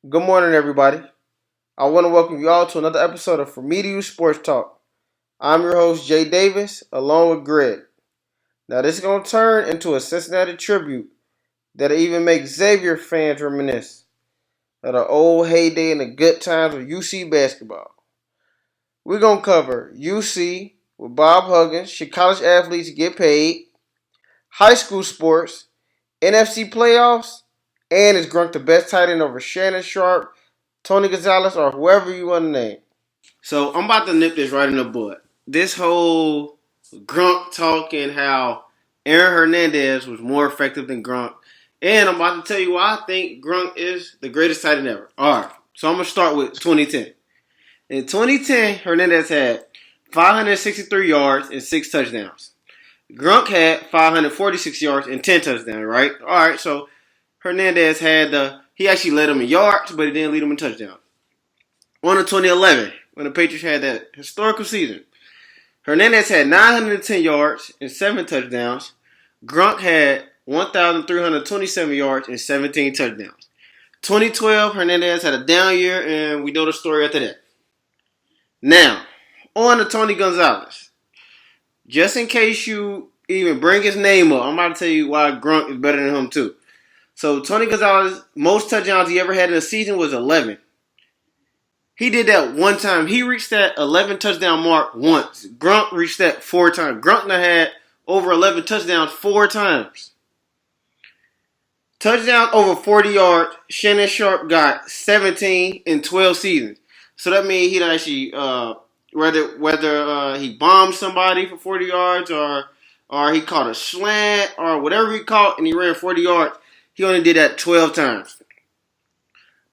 Good morning, everybody. I want to welcome you all to another episode of For Me to You Sports Talk. I'm your host, Jay Davis, along with Greg. Now, this is going to turn into a Cincinnati tribute that'll even make Xavier fans reminisce of the old heyday and the good times of UC basketball. We're going to cover UC with Bob Huggins, should college athletes get paid, high school sports, NFC playoffs, and is Gronk the best tight end over Shannon Sharp, Tony Gonzalez, or whoever you want to name? So I'm about to nip this right in the bud. This whole Gronk talking how Aaron Hernandez was more effective than Gronk. And I'm about to tell you why I think Gronk is the greatest tight end ever. Alright, so I'm going to start with 2010. In 2010, Hernandez had 563 yards and 6 touchdowns. Gronk had 546 yards and 10 touchdowns, right? Alright, so Hernandez he actually led him in yards, but he didn't lead him in touchdowns. On to 2011, when the Patriots had that historical season. Hernandez had 910 yards and 7 touchdowns. Gronk had 1,327 yards and 17 touchdowns. 2012, Hernandez had a down year, and we know the story after that. Now, on to Tony Gonzalez. Just in case you even bring his name up, I'm about to tell you why Gronk is better than him too. So Tony Gonzalez, most touchdowns he ever had in a season was 11. He did that one time. He reached that 11 touchdown mark once. Gronk reached that 4 times. Gronk now had over 11 touchdowns 4 times. Touchdowns over 40 yards. Shannon Sharp got 17 in 12 seasons. So that means he actually whether he bombed somebody for 40 yards or he caught a slant or whatever he caught and he ran 40 yards. He only did that 12 times.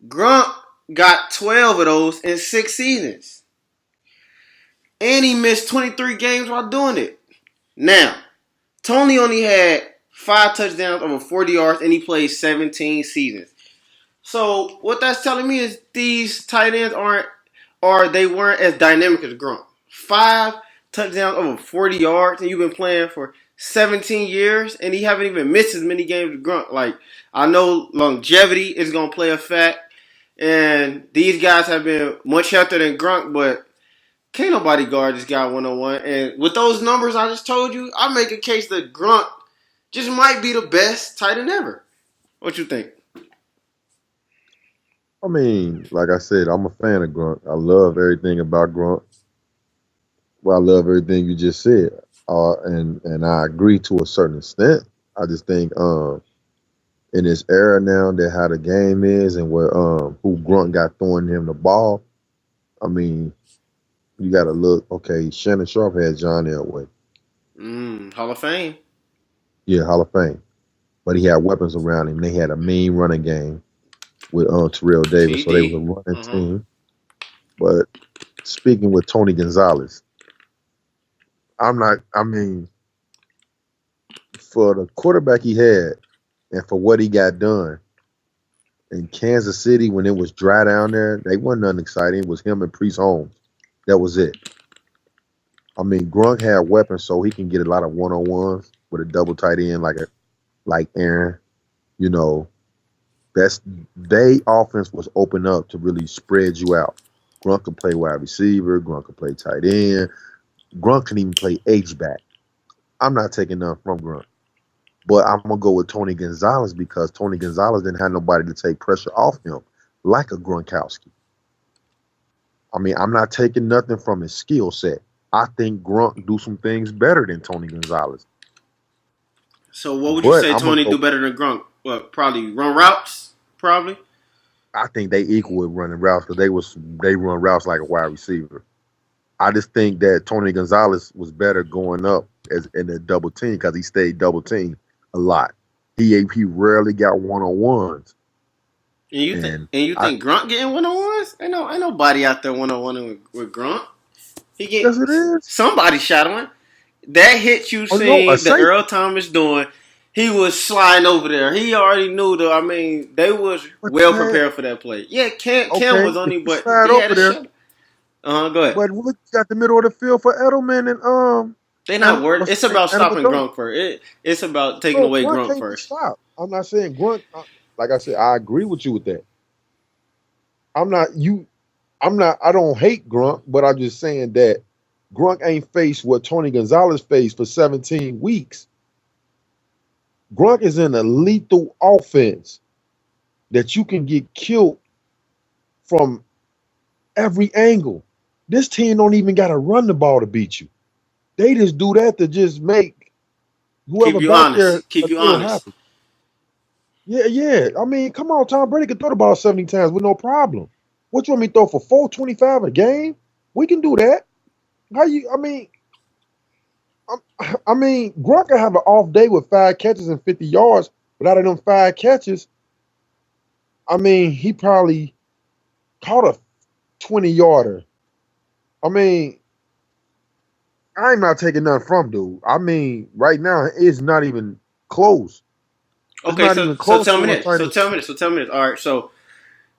Gronk got 12 of those in 6 seasons. And he missed 23 games while doing it. Now, Tony only had 5 touchdowns over 40 yards and he played 17 seasons. So what that's telling me is these tight ends they weren't as dynamic as Gronk. 5 touchdowns over 40 yards and you've been playing for 17 years and he haven't even missed as many games as Gronk. Like, I know longevity is going to play a fact. And these guys have been much healthier than Gronk, but can't nobody guard this guy one-on-one. And with those numbers I just told you, I make a case that Gronk just might be the best tight end ever. What you think? I mean, like I said, I'm a fan of Grunt. I love everything about Grunt. Well, I love everything you just said, and I agree to a certain extent. I just think in this era now that how the game is and where who Grunt got throwing him the ball. I mean, you got to look. Okay, Shannon Sharp had John Elway. Hall of Fame. Yeah, Hall of Fame, but he had weapons around him. They had a mean running game with Terrell Davis, so they was a TD. running team. But speaking with Tony Gonzalez. I'm not. I mean, for the quarterback he had and for what he got done in Kansas City when it was dry down there, they wasn't nothing exciting. It was him and Priest Holmes. That was it. I mean, Gronk had weapons so he can get a lot of one on ones with a double tight end like Aaron. You know, that's they offense was open up to really spread you out. Gronk could play wide receiver. Gronk could play tight end. Gronk can even play H back. I'm not taking none from Gronk. But I'm gonna go with Tony Gonzalez because Tony Gonzalez didn't have nobody to take pressure off him like a Gronkowski. I mean, I'm not taking nothing from his skill set. I think Gronk do some things better than Tony Gonzalez. So what would you But say I'm gonna Tony do go. better than Gronk? What, probably run routes? Probably. I think they equal with running routes because they run routes like a wide receiver. I just think that Tony Gonzalez was better going up as in the double team because he stayed double team a lot. He rarely got one on ones, and And you I think Gronk getting one on ones? Ain't nobody out there one on one with Gronk. He get yes it is. somebody shot him. That hit you Oh no, a seen the safety. Earl Thomas doing. He was sliding over there. He already knew though. I mean, they was But well man, prepared for that play. Yeah, Cam okay, was on if him, you but slide he had over a there, shot. Go ahead. but look, you got the middle of the field for Edelman They not and worried. what's It's his name, about and stopping Amendola. Gronk first. It's about taking No, away Grunt Gronk can't be first. stopped. I'm not saying Grunt. Like I said, I agree with you with that. I'm not you. I'm not. I don't hate Gronk, but I'm just saying that Gronk ain't faced what Tony Gonzalez faced for 17 weeks. Gronk is in a lethal offense that you can get killed from every angle. This team don't even got to run the ball to beat you. They just do that to just make Keep whoever you back there honest. Keep a you little honest. happy. Yeah, yeah. I mean, come on, Tom Brady could throw the ball 70 times with no problem. What you want me to throw for 425 a game? We can do that. How you? I mean, Gronk could have an off day with 5 catches and 50 yards, but out of them 5 catches, I mean, he probably caught a 20 yarder. I mean, I'm not taking nothing from dude. I mean, right now it's not even close. It's Okay, not so even so close tell to me a this. So title. tell me this. So tell me this. All right. So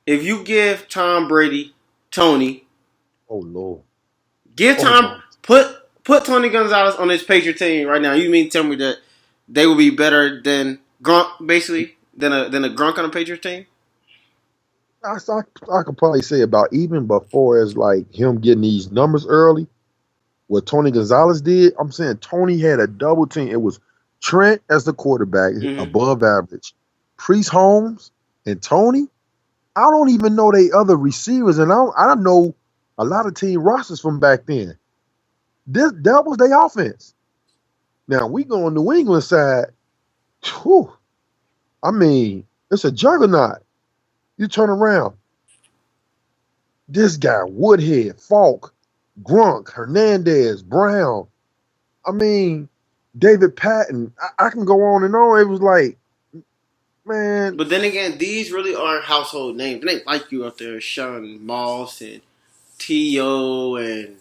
if you give Tom Brady, Tony, Oh Lord. give Oh Tom my. put Tony Gonzalez on this Patriot team right now. You mean tell me that they will be better than Gronk, basically, than a Gronk on a Patriot team? I could probably say about even before as like him getting these numbers early. What Tony Gonzalez did, I'm saying Tony had a double team. It was Trent as the quarterback, Mm-hmm. above average. Priest Holmes and Tony. I don't even know they other receivers, and I know a lot of team rosters from back then. That was their offense. Now we go on New England side. Whew, I mean, it's a juggernaut. You turn around, this guy Woodhead, Falk, Gronk, Hernandez, Brown. I mean, David Patton. I can go on and on. It was like, man, But then again, these really aren't household names. They ain't like you out there, Sean Moss and T.O. and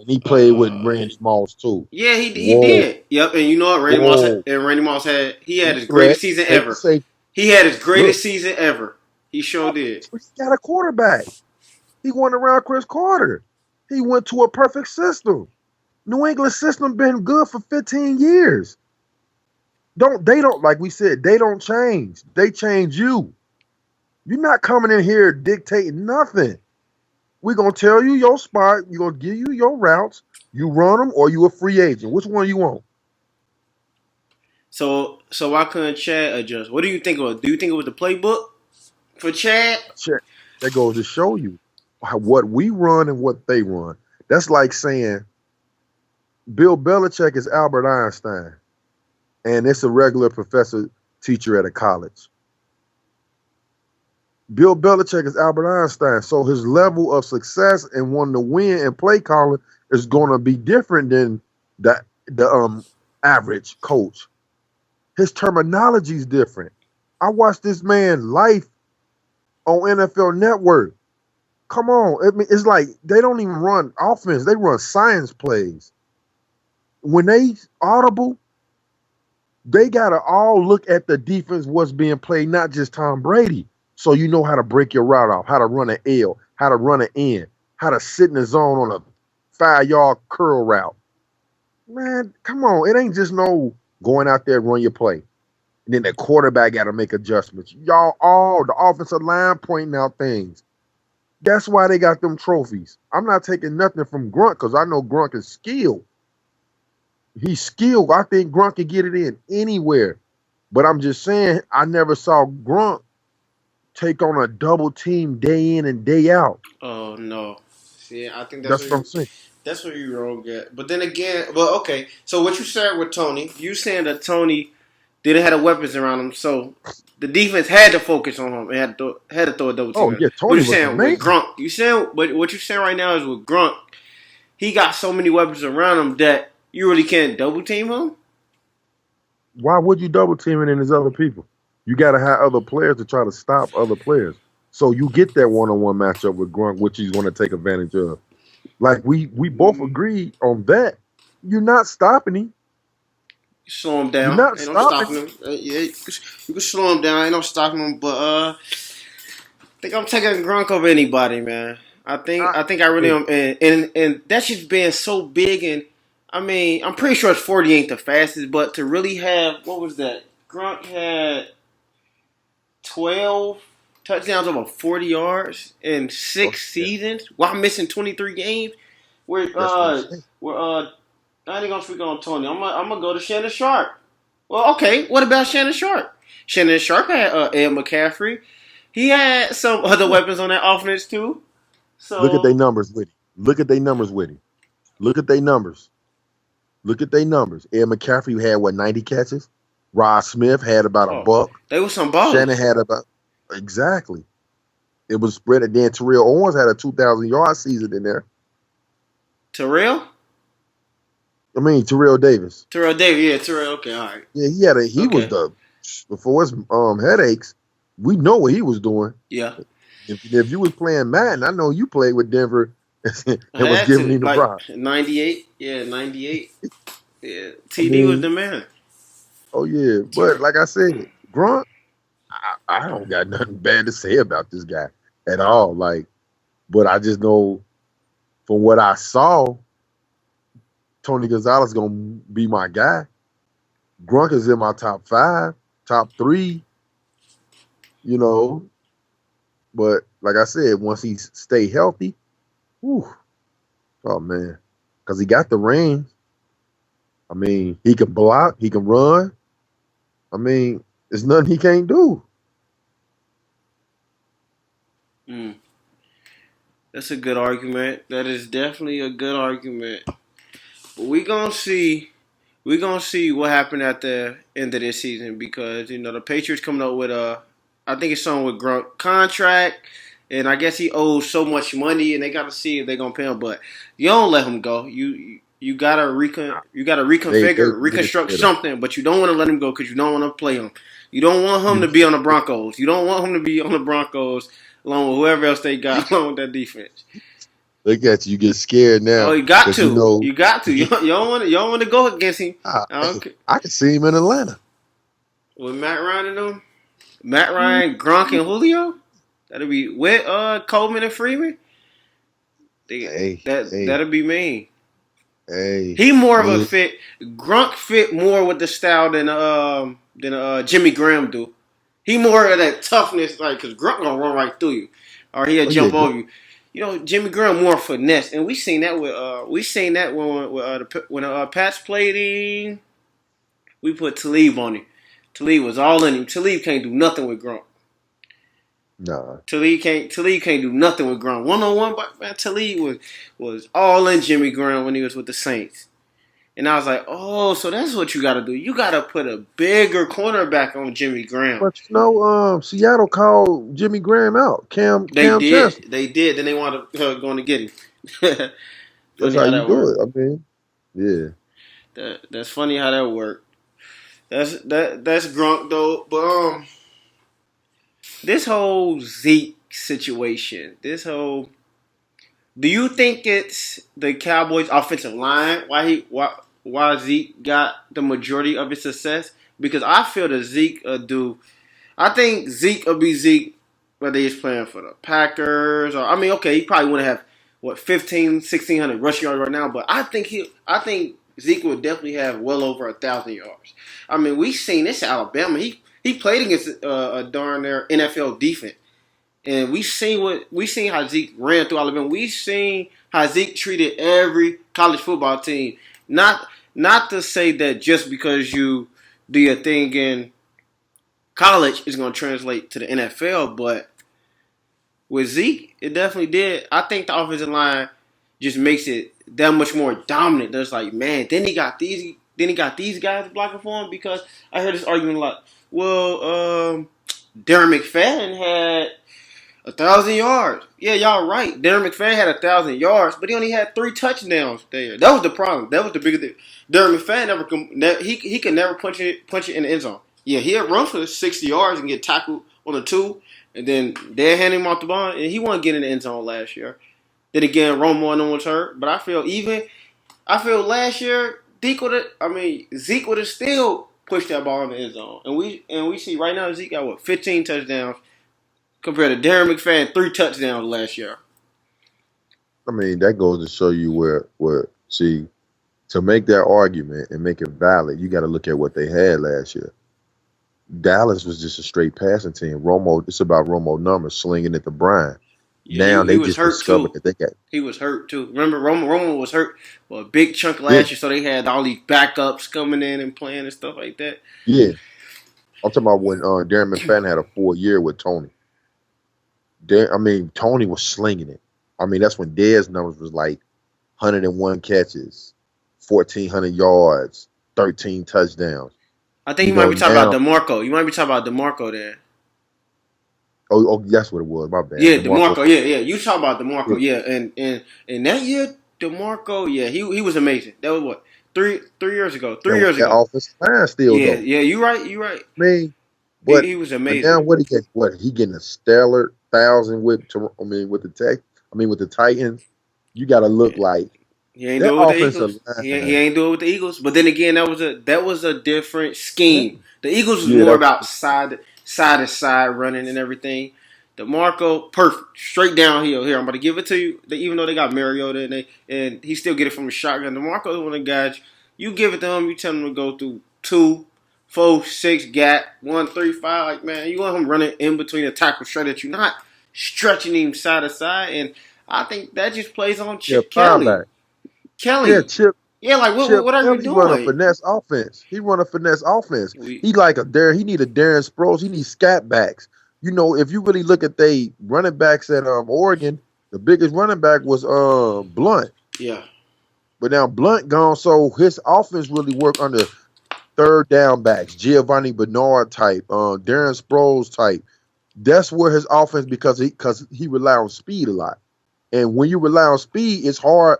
he played with and Randy Moss too. yeah, he Whoa, did. Yep, and you know what? whoa, Randy Moss had he had he his threat. greatest season Take the ever. safe. He had his Look, greatest season ever. He sure did. he got a quarterback. He went around Chris Carter. He went to a perfect system. New England system been good for 15 years. They don't like we said, they don't change. They change you. You're not coming in here dictating nothing. We're gonna tell you your spot, we're gonna give you your routes, you run them or you a free agent. Which one you want? So why couldn't Chad adjust? What do you think it was? Do you think it was the playbook for Chad? Check. That goes to show you what we run and what they run. That's like saying Bill Belichick is Albert Einstein and it's a regular professor teacher at a college. Bill Belichick is Albert Einstein, so his level of success and wanting to win and play calling is going to be different than the average coach. His terminology is different. I watched this man life on NFL Network. Come on, it's like they don't even run offense; they run science plays. When they audible, they gotta all look at the defense, what's being played, not just Tom Brady. So you know how to break your route off, how to run an L, how to run an in, how to sit in the zone on a 5 yard curl route. Man, come on. It ain't just no going out there and run your play. And then the quarterback got to make adjustments. Y'all all the offensive line pointing out things. That's why they got them trophies. I'm not taking nothing from Grunt because I know Grunt is skilled. He's skilled. I think Grunt can get it in anywhere. But I'm just saying, I never saw Grunt take on a double team day in and day out. Oh no. See, I think That's what I'm saying. that's where you wrong at. But then again, well, okay. So what you said with Tony, you saying that Tony didn't have the weapons around him, so the defense had to focus on him and had to throw a double team Oh at him. yeah, What Tony you was saying with amazing. Gronk? You saying, but what you saying right now is with Gronk, he got so many weapons around him that you really can't double team him. Why would you double team it in his other people? You got to have other players to try to stop other players. So you get that one on one matchup with Grunt, which he's going to take advantage of. Like we both Mm-hmm. agreed on that. You're not stopping him. Slow him You're down. not Ain't no stopping stopping him. him. Yeah, you can slow him down. Ain't no stopping him. But I think I'm taking Gronk over anybody, man. I, I think I really hey, am, and that's just being so big. And I mean, I'm pretty sure it's 40 ain't the fastest, but to really have what was that? Gronk had 12. touchdowns over 40 yards in Oh, 6 seasons while missing 23 games. Where that's what I'm saying. I ain't gonna speak on Tony. I'm gonna go to Shannon Sharp. Well, okay. What about Shannon Sharp? Shannon Sharp had Ed McCaffrey. He had some other Yeah. weapons on that offense too. Look at their So, numbers with him. Look at their numbers with him. Look at their numbers. Look at their numbers. Ed McCaffrey had what 90 catches. Rod Smith had about a oh, buck. they were some Shannon ballers. had about exactly. It was spread. And then Terrell Owens had a 2,000 yard season in there. Terrell, Terrell Davis. Terrell Davis. Yeah, Terrell. Okay, all right. Yeah, he was Okay, the before his headaches. We know what he was doing. yeah. If you was playing Madden, I know you played with Denver I and was had giving to him the like rock. 98. Yeah, 98. Yeah, I TD was mean, the man. oh yeah, but like I said, Gronk, I don't got nothing bad to say about this guy at all. Like, but I just know from what I saw, Tony Gonzalez gonna be my guy. Gronk is in my top 5, top 3, you know. But like I said, once he stay healthy, whew, oh man, because he got the range. He can block, he can run. There's nothing he can't do. Mm, that's a good argument. That is definitely a good argument. But we gonna see. We gonna see what happened at the end of this season because the Patriots coming up with I think it's something with Gronk contract, and I guess he owes so much money, and they got to see if they're gonna pay him. But you don't let him go. You gotta They reconfigure, really reconstruct should have. something, but you don't want to let him go because you don't want to play him. You don't want him You to be on the Broncos. You don't want him to be on the Broncos along with whoever else they got along with that defense. look at you, get scared Oh, now you got because to. You got to. You don't want to. You don't want to go against him. I don't hey, care. I can see him in Atlanta. With Matt Ryan and them. Matt Ryan, Gronk, and Julio. That'll be with Coleman and Freeman. Hey, hey, That'll be mean. hey, He more of a man. fit. Gronk fit more with the style than Jimmy Graham do. He more of that toughness, like because Gronk gonna run right through you, or he'll Oh yeah, jump over you. Jimmy Graham more finesse, and we seen that with when Pats played him. We put Talib on him. Talib was all in him. Talib can't do nothing with Gronk. nah. Talib can't do nothing with Gronk. 1-on-1, but man, Talib was all in Jimmy Graham when he was with the Saints. And I was like, oh, so that's what you got to do. You got to put a bigger cornerback on Jimmy Graham. But Seattle called Jimmy Graham out. They Cam Chancellor. did. They did. Then they wound up going to get him. That's Funny how how you that do worked. it. Yeah. That's funny how that worked. That's Gronk though. But this whole Zeke situation, do you think it's the Cowboys' offensive line? Why Zeke got the majority of his success? Because I feel that Zeke do. I think Zeke will be Zeke whether he's playing for the Packers or okay, he probably wouldn't have 15, 1,600 rushing yards right now, but I think Zeke would definitely have well over 1,000 yards. We seen this at Alabama. He played against a darn near NFL defense. And we seen how Zeke ran through Alabama. We seen how Zeke treated every college football team. Not to say that just because you do your thing in college is going to translate to the NFL, but with Zeke, it definitely did. I think the offensive line just makes it that much more dominant. There's like, man, then he got these guys blocking for him because I heard this argument a lot. Well, Darren McFadden had 1,000 yards. Yeah, y'all right. Darren McFadden had 1,000 yards, but he only had 3 touchdowns there. That was the problem. That was the biggest thing. Darren McFadden he could never punch it in the end zone. Yeah, he'd run for 60 yards and get tackled on the 2, and then they'd hand him off the ball, and he wasn't getting in the end zone last year. Then again, Romo and them was hurt, but I feel last year Zeke would have still pushed that ball in the end zone, and we see right now Zeke got 15 touchdowns compared to Darren McFadden 3 touchdowns last year. That goes to show you to make that argument and make it valid, you got to look at what they had last year. Dallas was just a straight passing team. Romo, it's about Romo numbers slinging it to Brian. Yeah, Now he they was just hurt discovered too. that they got He was hurt too. Remember, Romo was hurt for a big chunk of yeah, last year, so they had all these backups coming in and playing and stuff like that. yeah. I'm talking about when Darren McFadden had a 4 year with Tony. Tony was slinging it. I mean, that's when Dez numbers was like 101 catches, 1,400 yards, 13 touchdowns. I think You you might know be talking about now. DeMarco. You might be talking about DeMarco then. Oh, that's what it was. My bad. Yeah, DeMarco. DeMarco. Yeah. You talking about Yeah, DeMarco? Yeah, and that year, DeMarco. Yeah, he was amazing. That was what three years ago. that 3 years that ago. offensive line still Yeah, though. yeah. You right. You right. I mean, but He was but now amazing. what he get? What he getting a stellar 1,000 with? With the Tech. With the Titans. You got to look Yeah. like He ain't that do it with the offensive Eagles. He line. ain't do it with the Eagles. But then again, that was a different scheme. The Eagles was Yeah, more that about side to side running and everything. The Marco, perfect, straight downhill. Here, I'm about to give it to you. Even though they got Mariota and he still get it from the shotgun. The Marco is one of the guys. You give it to him, you tell him to go through 2, 4, 6 gap, 1, 3, 5. Like man, you want him running in between the tackle straight at you, not stretching him side to side. And I think that just plays on yeah, Chip power Kelly. back. Yeah, Kelly. Chip. Yeah, like Chip what are you Kelly run a doing? finesse offense. He run a finesse offense. We He like a Darren. He need a Darren Sproles. He needs scat backs. If you really look at they running backs at Oregon, the biggest running back was Blunt. yeah. But now Blunt gone, so his offense really work under third down backs, Giovanni Bernard type, Darren Sproles type. That's where his offense because he rely on speed a lot. And when you rely on speed, it's hard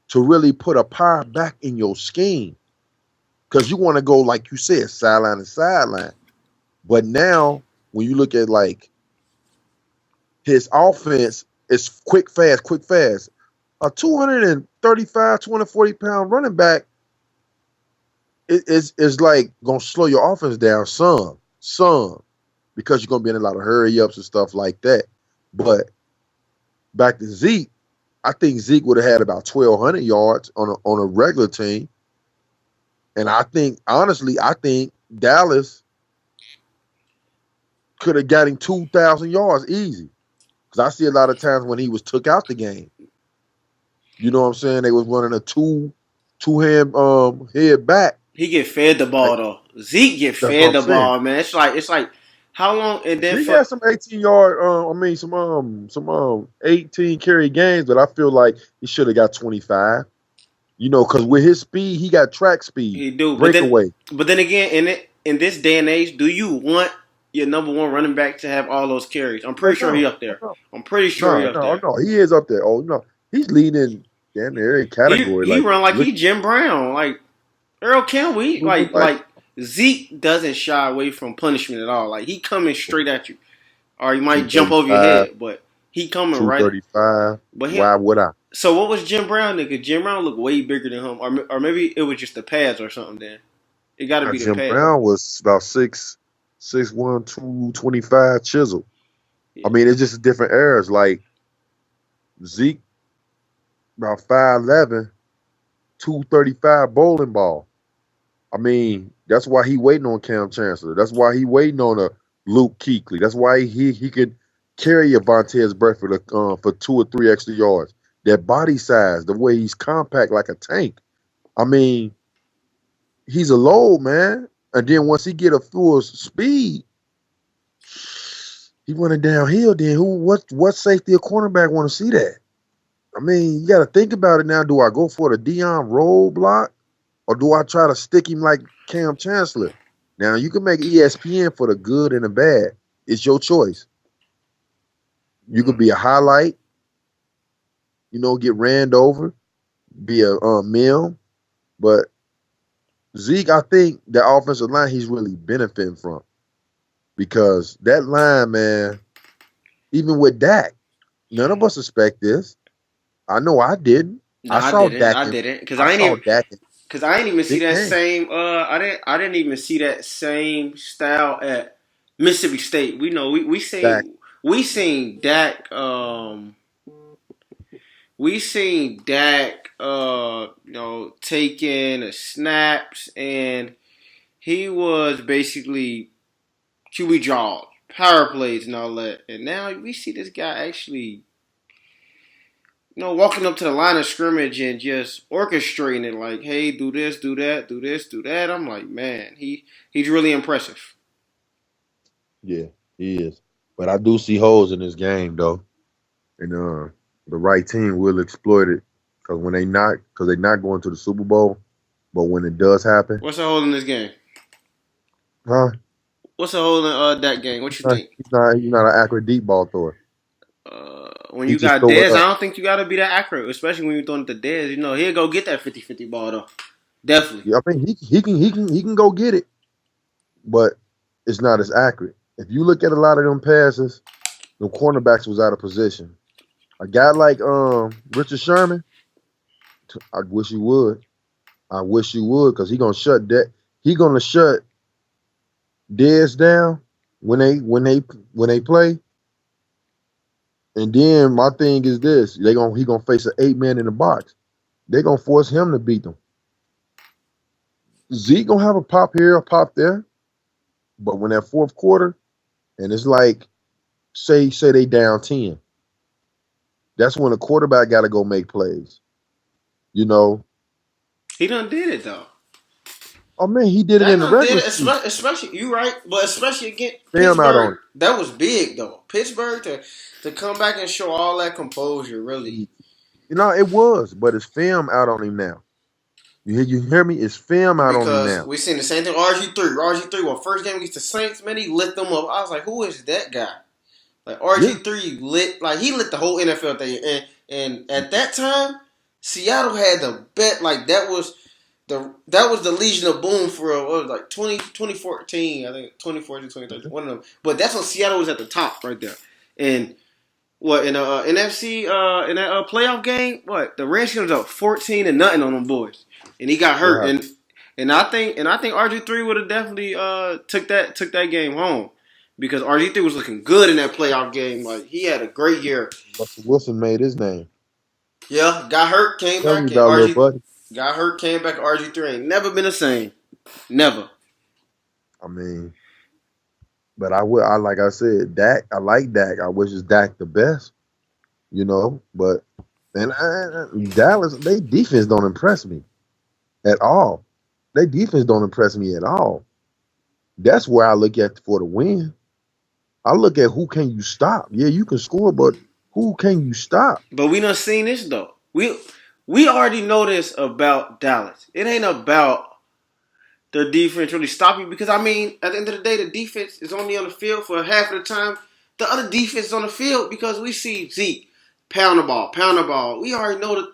to really put a power back in your scheme because you want to go like you said, sideline to sideline. But now when you look at like his offense, it's quick, fast, quick, fast. A 235, 240-pound running back is like gonna slow your offense down some, because you're gonna be in a lot of hurry ups and stuff like that. But back to Zeke, I think Zeke would have had about 1,200 yards on a regular team. And I think Dallas could have got him 2,000 yards easy. Because I see a lot of times when he was took out the game, you know what I'm saying? They was running a two hand head back. He get fed the Like, ball though. Zeke get that's what fed I'm the saying. ball, man. It's like how long and then Zeke for had some 18-yard, some 18 carry games, but I feel like he should have got 25. Because with his speed, he got track speed, he do. breakaway. But then again, in this day and age, do you want your number one running back to have all those carries? I'm Oh pretty sure he no, up oh there. no, I'm pretty sure he no, up no, there. no. He is up there. Oh no, he's leading damn near every He category. he Like run like look, he Jim Brown, like Earl Campbell. like Like Zeke doesn't shy away from punishment at all. Like he coming straight at you, or he might jump over your 235, head, but he coming right. 235. But him. Why would I? So what was Jim Brown? Nigga, Jim Brown looked way bigger than him, or maybe it was just the pads or something. Then it got to be the Jim pads. Brown was about 6'1", 225 chisel. I Yeah, mean, it's just different eras. Like Zeke, about 5'11", 235 bowling ball. I mean, that's why he waiting on Cam Chancellor. That's why he waiting on a Luke Kuechly. That's why he could carry a Vontez Burfict for 2 or 3 extra yards. That body size, the way he's compact like a tank. I mean, he's a load, man. And then once he get a full speed, he running downhill. Then what safety or cornerback want to see that? I mean, you got to think about it now. Do I go for the Dion roadblock, or do I try to stick him like Cam Chancellor? Now you can make ESPN for the good and the bad. It's your choice. You could be a highlight, get ran over, be a mill. But Zeke, I think the offensive line he's really benefiting from, because that line, man, even with Dak, none of us expect this. I know I didn't. no, I I saw didn't. Dak. I didn't because I saw Dak in I ain't even see big that game. same. I didn't even see that same style at Mississippi State. We know Dak. we seen Dak. We seen Dak. Taking the snaps and he was basically QB draws, power plays, and all that. And now we see this guy actually, walking up to the line of scrimmage and just orchestrating it. Like, hey, do this, do that, do this, do that. I'm like, man, he's really impressive. Yeah, he is. But I do see holes in this game though, and the right team will exploit it because they're not going to the Super Bowl. But when it does happen, What's the hole in this game? huh? What's the hole in that game? What you think? He's not an accurate deep ball thrower. When He you just got throw it Dez, I up. don't think you got to be that accurate, especially when you're throwing it to Dez. He'll go get that 50-50 ball, though. Definitely. Yeah, I mean, he can go get it, but it's not as accurate. If you look at a lot of them passes, the cornerbacks was out of position. A guy like Richard Sherman, I wish you would. I wish you would, because he gonna shut Dez down when they play. And then my thing is this: he gonna face an 8-man in the box. They're gonna force him to beat them. Zeke gonna have a pop here, a pop there, but when that fourth quarter, and it's like say they down 10, that's when the quarterback got to go make plays. You know, He done did it, though. oh man, he did it That in the done did regular it, season. especially, you right, but especially against Film out on Pittsburgh, that was big, though. Pittsburgh to come back and show all that composure, really. it. It was, but it's film out on him now. You hear me? It's film out on him Because now. we seen the same thing. RG3, well, first game against the Saints, man, he lit them up. I was like, who is that guy? Like Yeah, RG3 he lit the whole NFL thing. And at that time, Seattle had the bet. Like that was the Legion of Boom for what was it, like 2014, I think 2014, 2013, one of them. But that's when Seattle was at the top right there. And what in the NFC in that playoff game? What the Redskins was up 14-0 on them boys, and he got hurt. yeah. And I think RG3 would have definitely took that game home because RG3 was looking good in that playoff game. Like he had a great year. Russell Wilson made his name. Yeah, got hurt, came Tell you back, and about little buddy. got hurt, came back. RG3 ain't never been the same. Never. I mean, but I like I said, Dak. I like Dak. I wish it's Dak the best. But Dallas, they defense don't impress me at all. They defense don't impress me at all. That's where I look at for the win. I look at who can you stop. Yeah, you can score, but who can you stop? But we done seen this though. We already know this about Dallas. It ain't about their defense really stopping because I mean, at the end of the day, the defense is only on the field for half of the time. The other defense is on the field because we see Zeke pound the ball. We already know that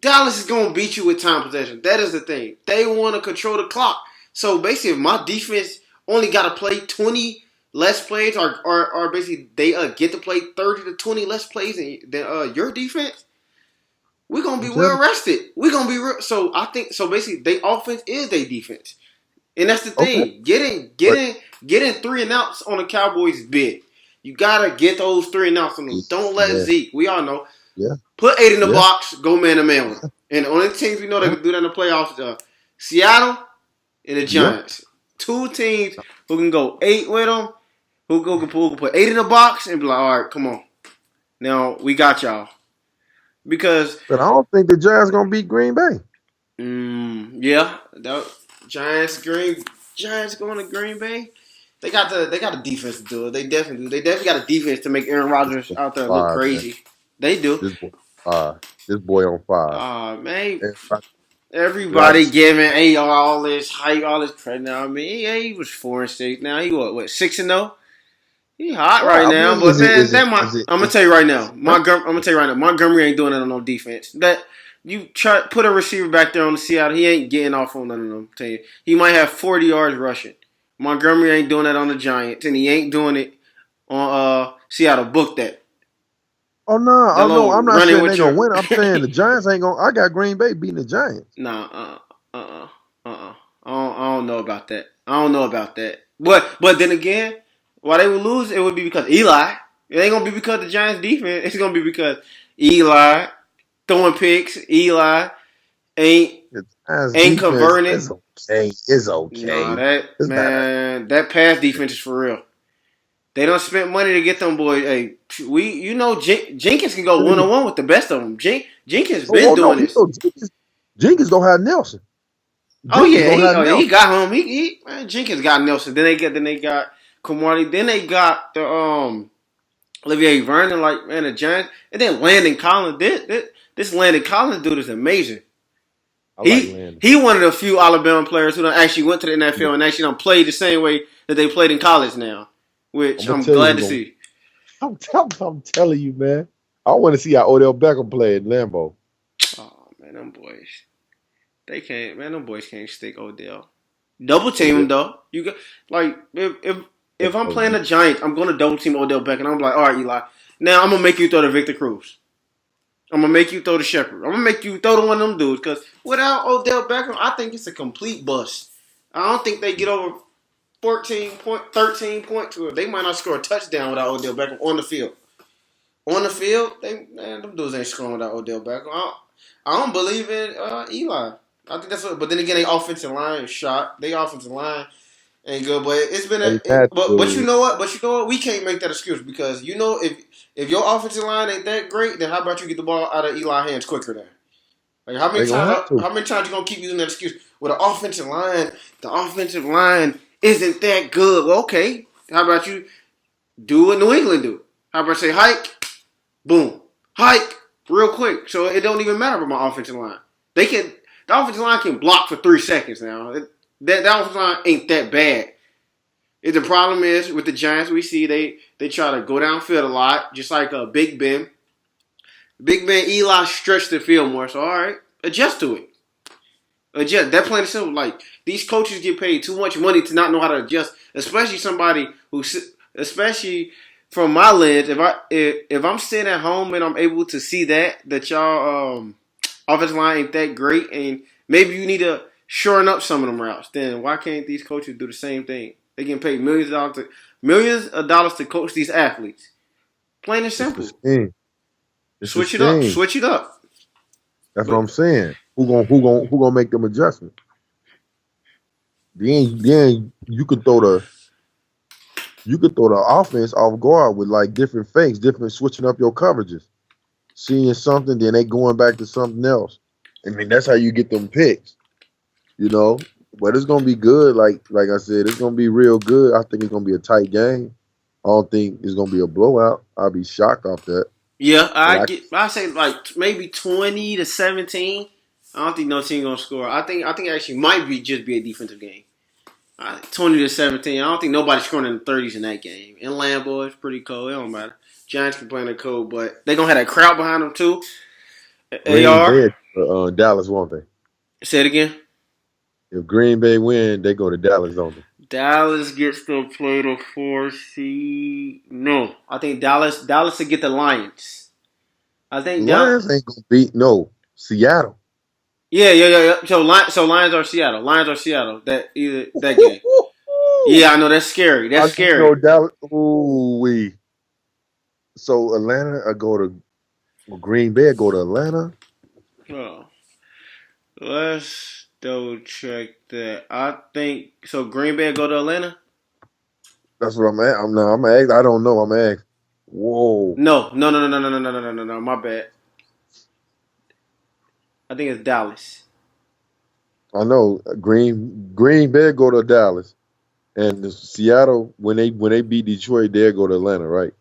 Dallas is gonna beat you with time possession. That is the thing. They want to control the clock. So basically, if my defense only got to play 20 less plays, or basically they get to play 30 to 20 less plays than your defense, we're gonna be well rested. We're gonna be so. I think so. Basically, their offense is their defense, and that's the Okay, thing. Getting but 3-and-outs on the Cowboys is big. You gotta get those 3-and-outs on them. Don't let yeah, Zeke. We all know. yeah, Put 8 in the yeah, box. Go man to man with them. And the only teams we know that yeah, can do that in the playoffs, Seattle and the yeah. Giants. Two teams who can go 8 with them. Who can put 8 in the box and be like, all right, come on. Now we got y'all. Because But I don't think the Giants gonna beat Green Bay. yeah, Giants going to Green Bay. They got the defense to do it. They definitely do. They definitely got a defense to make Aaron Rodgers out there look Fire, man. crazy. They do. This boy on fire. Man, Everybody everybody likes. giving all this hype, all this credit. Now, I mean, yeah, he was 4-6. Now he what 6-0? He hot Well, right I now, mean, but man, I'm gonna tell you right is now. it I'm gonna tell you right now. Montgomery ain't doing it on no defense. That you try put a receiver back there on the Seattle, he ain't getting off on none of them. Tell you, he might have 40 yards rushing. Montgomery ain't doing that on the Giants, and he ain't doing it on Seattle. Book that. Oh no, That I know. little I'm not running saying with they're gonna your win. I'm saying the Giants ain't gonna. I got Green Bay beating the Giants. nah, I don't know about that. I don't know about that. But then again, why they would lose, it would be because Eli. It ain't gonna be because the Giants defense. It's gonna be because Eli throwing picks. Eli Ain't The Giants ain't defense converting it. is okay. It's Nah, okay. that It's not. man, that pass defense is for real. They don't spend money to get them boys. Hey, Jenkins can go 1-on-1 with the best of them. Jenkins been Oh no, doing he this. know Jenkins gonna have Nelson. Oh Jenkins yeah, gonna have he Nelson. got him. Man, Jenkins got Nelson. Then they got Kamari. Then they got the Olivier Vernon. Like man, the Giants. And then Landon Collins. This Landon Collins dude is amazing. I like He Landon. he one of the few Alabama players who done actually went to the Yeah. NFL and actually don't play the same way that they played in college now, I'm which gonna I'm tell you glad who to gonna. see. I'm telling you, man. I want to see how Odell Beckham play in Lambeau. Oh man, them boys. They can't, man. Them boys can't stick Odell. Double team him Odell. though. You got like if I'm playing the Giants, I'm gonna double team Odell Beckham. I'm like, all right, Eli. Now I'm gonna make you throw to Victor Cruz. I'm gonna make you throw to Shepard. I'm gonna make you throw to one of them dudes because without Odell Beckham, I think it's a complete bust. I don't think they get over 13 points to it. They might not score a touchdown without Odell Beckham on the field. On the field, them dudes ain't scoring without Odell Beckham. I don't believe in Eli. I think that's what. But then again, they offensive line is shot. They offensive line ain't good. But it's been Eddie but you Matthews. know what? But you know what? We can't make that excuse because you know if your offensive line ain't that great, then how about you get the ball out of Eli's hands quicker then? Like They gonna have to. how many times you gonna keep using that excuse? Well, the offensive line isn't that good. Well, okay. How about you do what New England do? How about say hike, boom, hike, real quick. So it don't even matter about my offensive line. The offensive line can block for 3 seconds now. That offensive line ain't that bad. The problem is with the Giants, we see they try to go downfield a lot, just like Big Ben. Big Ben, Eli stretched the field more. So all right, adjust to it. Adjust. That plain and simple. Like these coaches get paid too much money to not know how to adjust, especially somebody who, especially from my lens. If I'm sitting at home and I'm able to see that y'all offensive line ain't that great, and maybe you need to shorten up some of them routes, then why can't these coaches do the same thing? They get paid millions of dollars to coach these athletes. Plain and It's the simple. scheme. It's the Switch it up. scheme. Switch it up. That's what But I'm saying. Who gonna make them adjustments? Then you could throw the offense off guard with like different fakes, different switching up your coverages, seeing something, then they going back to something else. I mean, that's how you get them picks, you know. But it's gonna be good. Like I said, it's gonna be real good. I think it's gonna be a tight game. I don't think it's gonna be a blowout. I'll be shocked off that. yeah, But I I say like maybe 20-17. I don't think no team gonna score. I think it actually might be a defensive game. 20-17. I don't think nobody's scoring in the 30s in that game. In Lambeau, it's pretty cold. It don't matter. Giants can play in the cold, but they gonna have that crowd behind them too. Green AR. Bay, Dallas, won't they? Say it again. If Green Bay win, they go to Dallas, don't they? Dallas gets to play the 4 seed. No, I think Dallas will get the Lions. I think Dallas. Lions ain't gonna beat no Seattle. Yeah. So Lions are Seattle. Lions are Seattle. That game. Yeah, I know that's scary. I That's just scary. know Dallas. Ooh, we. So Atlanta, I go to Green Bay. I go to Atlanta. Oh, let's double check that. I think so. Green Bay go to Atlanta. That's what I'm at. I'm ask. I don't know. I'm ask. Whoa. No. My bad. I think it's Dallas. I know Green Bay go to Dallas, and Seattle when they beat Detroit, they go to Atlanta, right?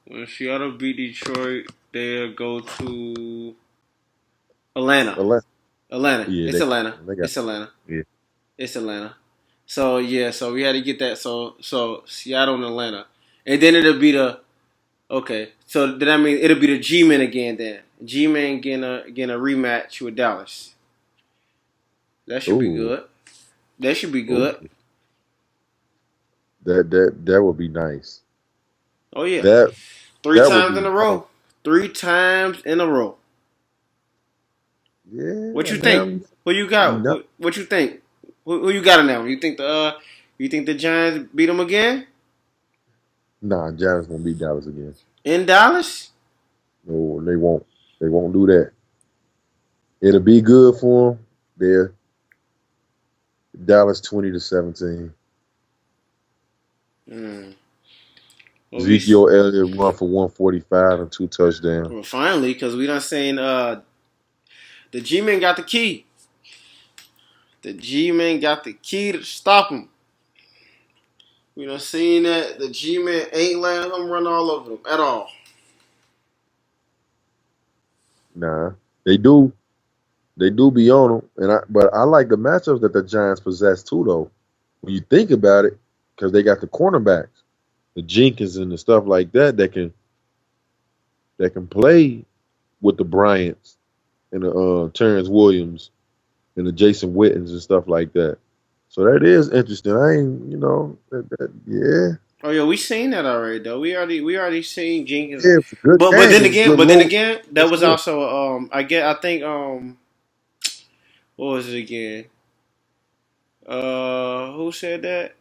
When Seattle beat Detroit, they'll go to Atlanta. Atlanta. Atlanta. Yeah, It's Atlanta. they got It's Atlanta. yeah. It's Atlanta. So yeah, so we had to get that. So Seattle and Atlanta, and then it'll be the okay. So then I mean it'll be the G-Men again. Then G-Men getting a rematch with Dallas. That should be Ooh, good. That should be ooh. good. That would be nice. Oh yeah, That three that would times be in a nice. row. 3 times in a row. What Yeah, you think? now Who you got? no, What you think? Who you got in that one? You think the Giants beat them again nah, Giants gonna beat Dallas again. in Dallas? No, they won't. They won't do that. It'll be good for them. They're Dallas 20-17. Mm. Well, Ezekiel Elliott run for 145 and 2 touchdowns. well, finally, because we done saying the G-Man got the key. The G-Man got the key to stop him. We done seen that the G-Man ain't letting him run all over them at all. Nah, they do. They do be on them, but I like the matchups that the Giants possess too, though. When you think about it, because they got the cornerbacks, the Jenkins and the stuff like that that can play with the Bryants and the Terrence Williams and the Jason Wittens and stuff like that. So that is interesting. I ain't, yeah. Oh yeah, we seen that already though. We already seen Jenkins. Yeah, it's a good But game. then It's again, good but then low. again, that was also I think what was it again? Who said that?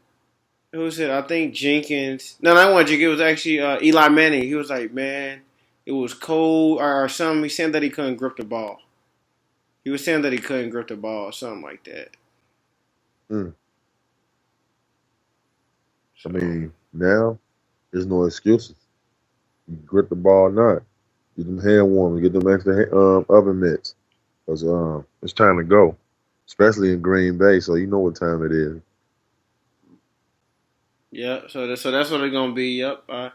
Who said I think Jenkins? No, I want Jenkins. It was actually Eli Manning. He was like, man, it was cold or something. He said that he couldn't grip the ball. He was saying that he couldn't grip the ball or something like that. Mm. I So mean, now there's no excuses. You grip the ball or not. Get them hand warmers. Get them extra oven mitts. Because it's time to go. Especially in Green Bay, so you know what time it is. yeah, so that's what it's gonna be. Yep, I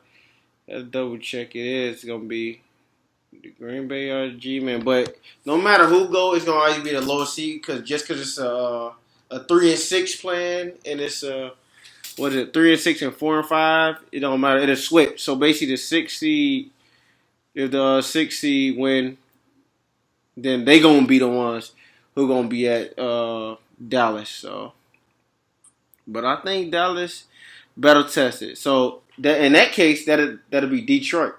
double check. It is gonna be the Green Bay or G-Man. But no matter who go, it's gonna always be the lowest seed because it's a 3-6 plan and it's what is it 3-6 and 4-5. It don't matter. It'll switch. So basically, the 6 seed, if the 6 seed win, then they gonna be the ones who gonna be at Dallas. So, but I think Dallas better tested. So that in that case, that'll be Detroit.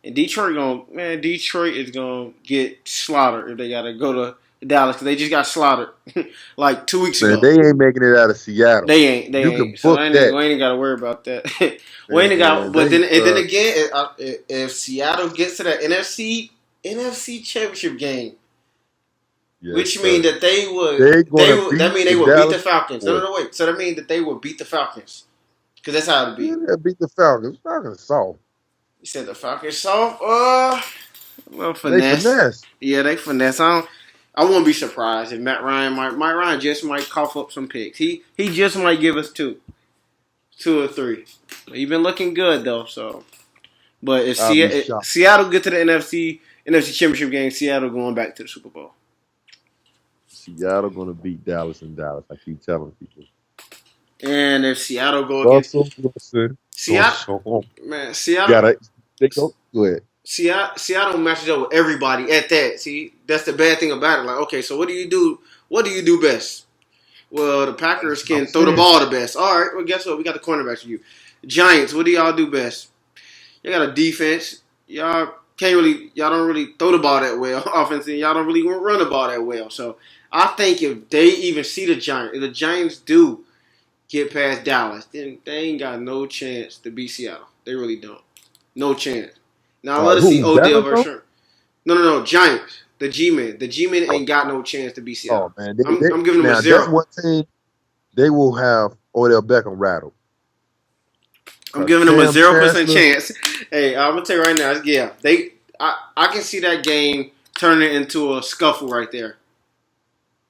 And Detroit is gonna get slaughtered if they gotta go to Dallas because they just got slaughtered like 2 weeks Man, ago. they ain't making it out of Seattle. They You can ain't. So book that. we ain't got to worry about that. We ain't got. Man, But they then again, if Seattle gets to that NFC Championship game, yes, which mean sir. that They're they gonna would that beat mean the they would beat the Dallas Falcons. No, Cowboys. no, no, wait. So that means that they would beat the Falcons because that's how it Yeah, be. they'll beat the Falcons. Falcons soft. You said the Falcons soft. Well, They finesse. finesse. Yeah, they finesse. I wouldn't be surprised if Matt Ryan just might cough up some picks. He just might give us two or three. He been looking good though. So, but if I'll be shocked. Seattle get to the NFC Championship game, Seattle going back to the Super Bowl. Seattle gonna beat Dallas in Dallas. I keep telling people. And if Seattle go against Russell Wilson gonna Seattle, show 'em. man, Seattle, Gotta they go ahead. Seattle matches up with everybody at that. See, that's the bad thing about it. Like, okay, so what do you do? What do you do best? Well, the Packers That's what I'm can throw the saying. ball the best. All right, well, guess what? We got the cornerbacks for you. Giants, what do y'all do best? You got a defense. Y'all don't really throw the ball that well. Offensively, y'all don't really run the ball that well. So I think if they even see the Giants, if the Giants do get past Dallas, then they ain't got no chance to beat Seattle. They really don't. No chance. Now All let right, us see who Odell Dallas though? versus no, Giants. The G-Men. The G-Men ain't got no chance to beat Seattle. Oh man, I'm giving them a now that's zero. one thing they will have Odell Beckham rattled. I'm Cause giving them a Cam 0% Chancellor, chance. Hey, I'm gonna tell you right now. Yeah, I can see that game turning into a scuffle right there.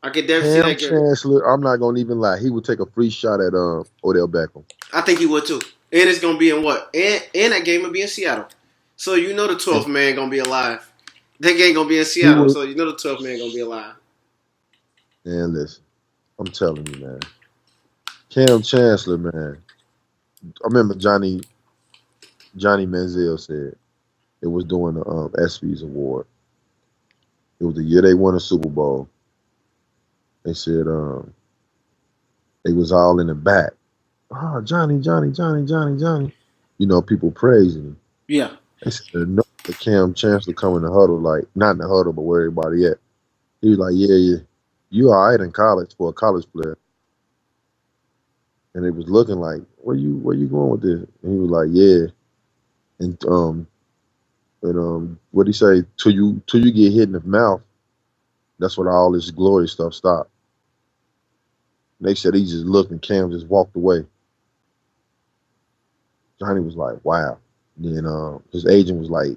I could definitely see Cam that game. Chancellor, I'm not gonna even lie, he would take a free shot at Odell Beckham. I think he would too. And it's gonna be in what? And that game will be in Seattle. So you know the And 12th man gonna be alive. That game gonna be in he Seattle. would So you know the 12th man gonna be alive. man, listen, I'm telling you, man. Cam Chancellor, man. I remember Johnny Manziel said it was during the ESPYS award. It was the year they won a Super Bowl. They said they was all in the back. Oh, Johnny, Johnny, Johnny, Johnny, Johnny. You know, people praising him. Yeah. They said no, the Cam Chancellor come in the huddle, like not in the huddle, but where everybody at. He was like, yeah, you all right in college for a college player. And it was looking like, where you going with this? And he was like, yeah. And what he say? Till you get hit in the mouth, That's when all this glory stuff stopped. They said he just looked and Cam just walked away. Johnny was like, wow. Then his agent was like,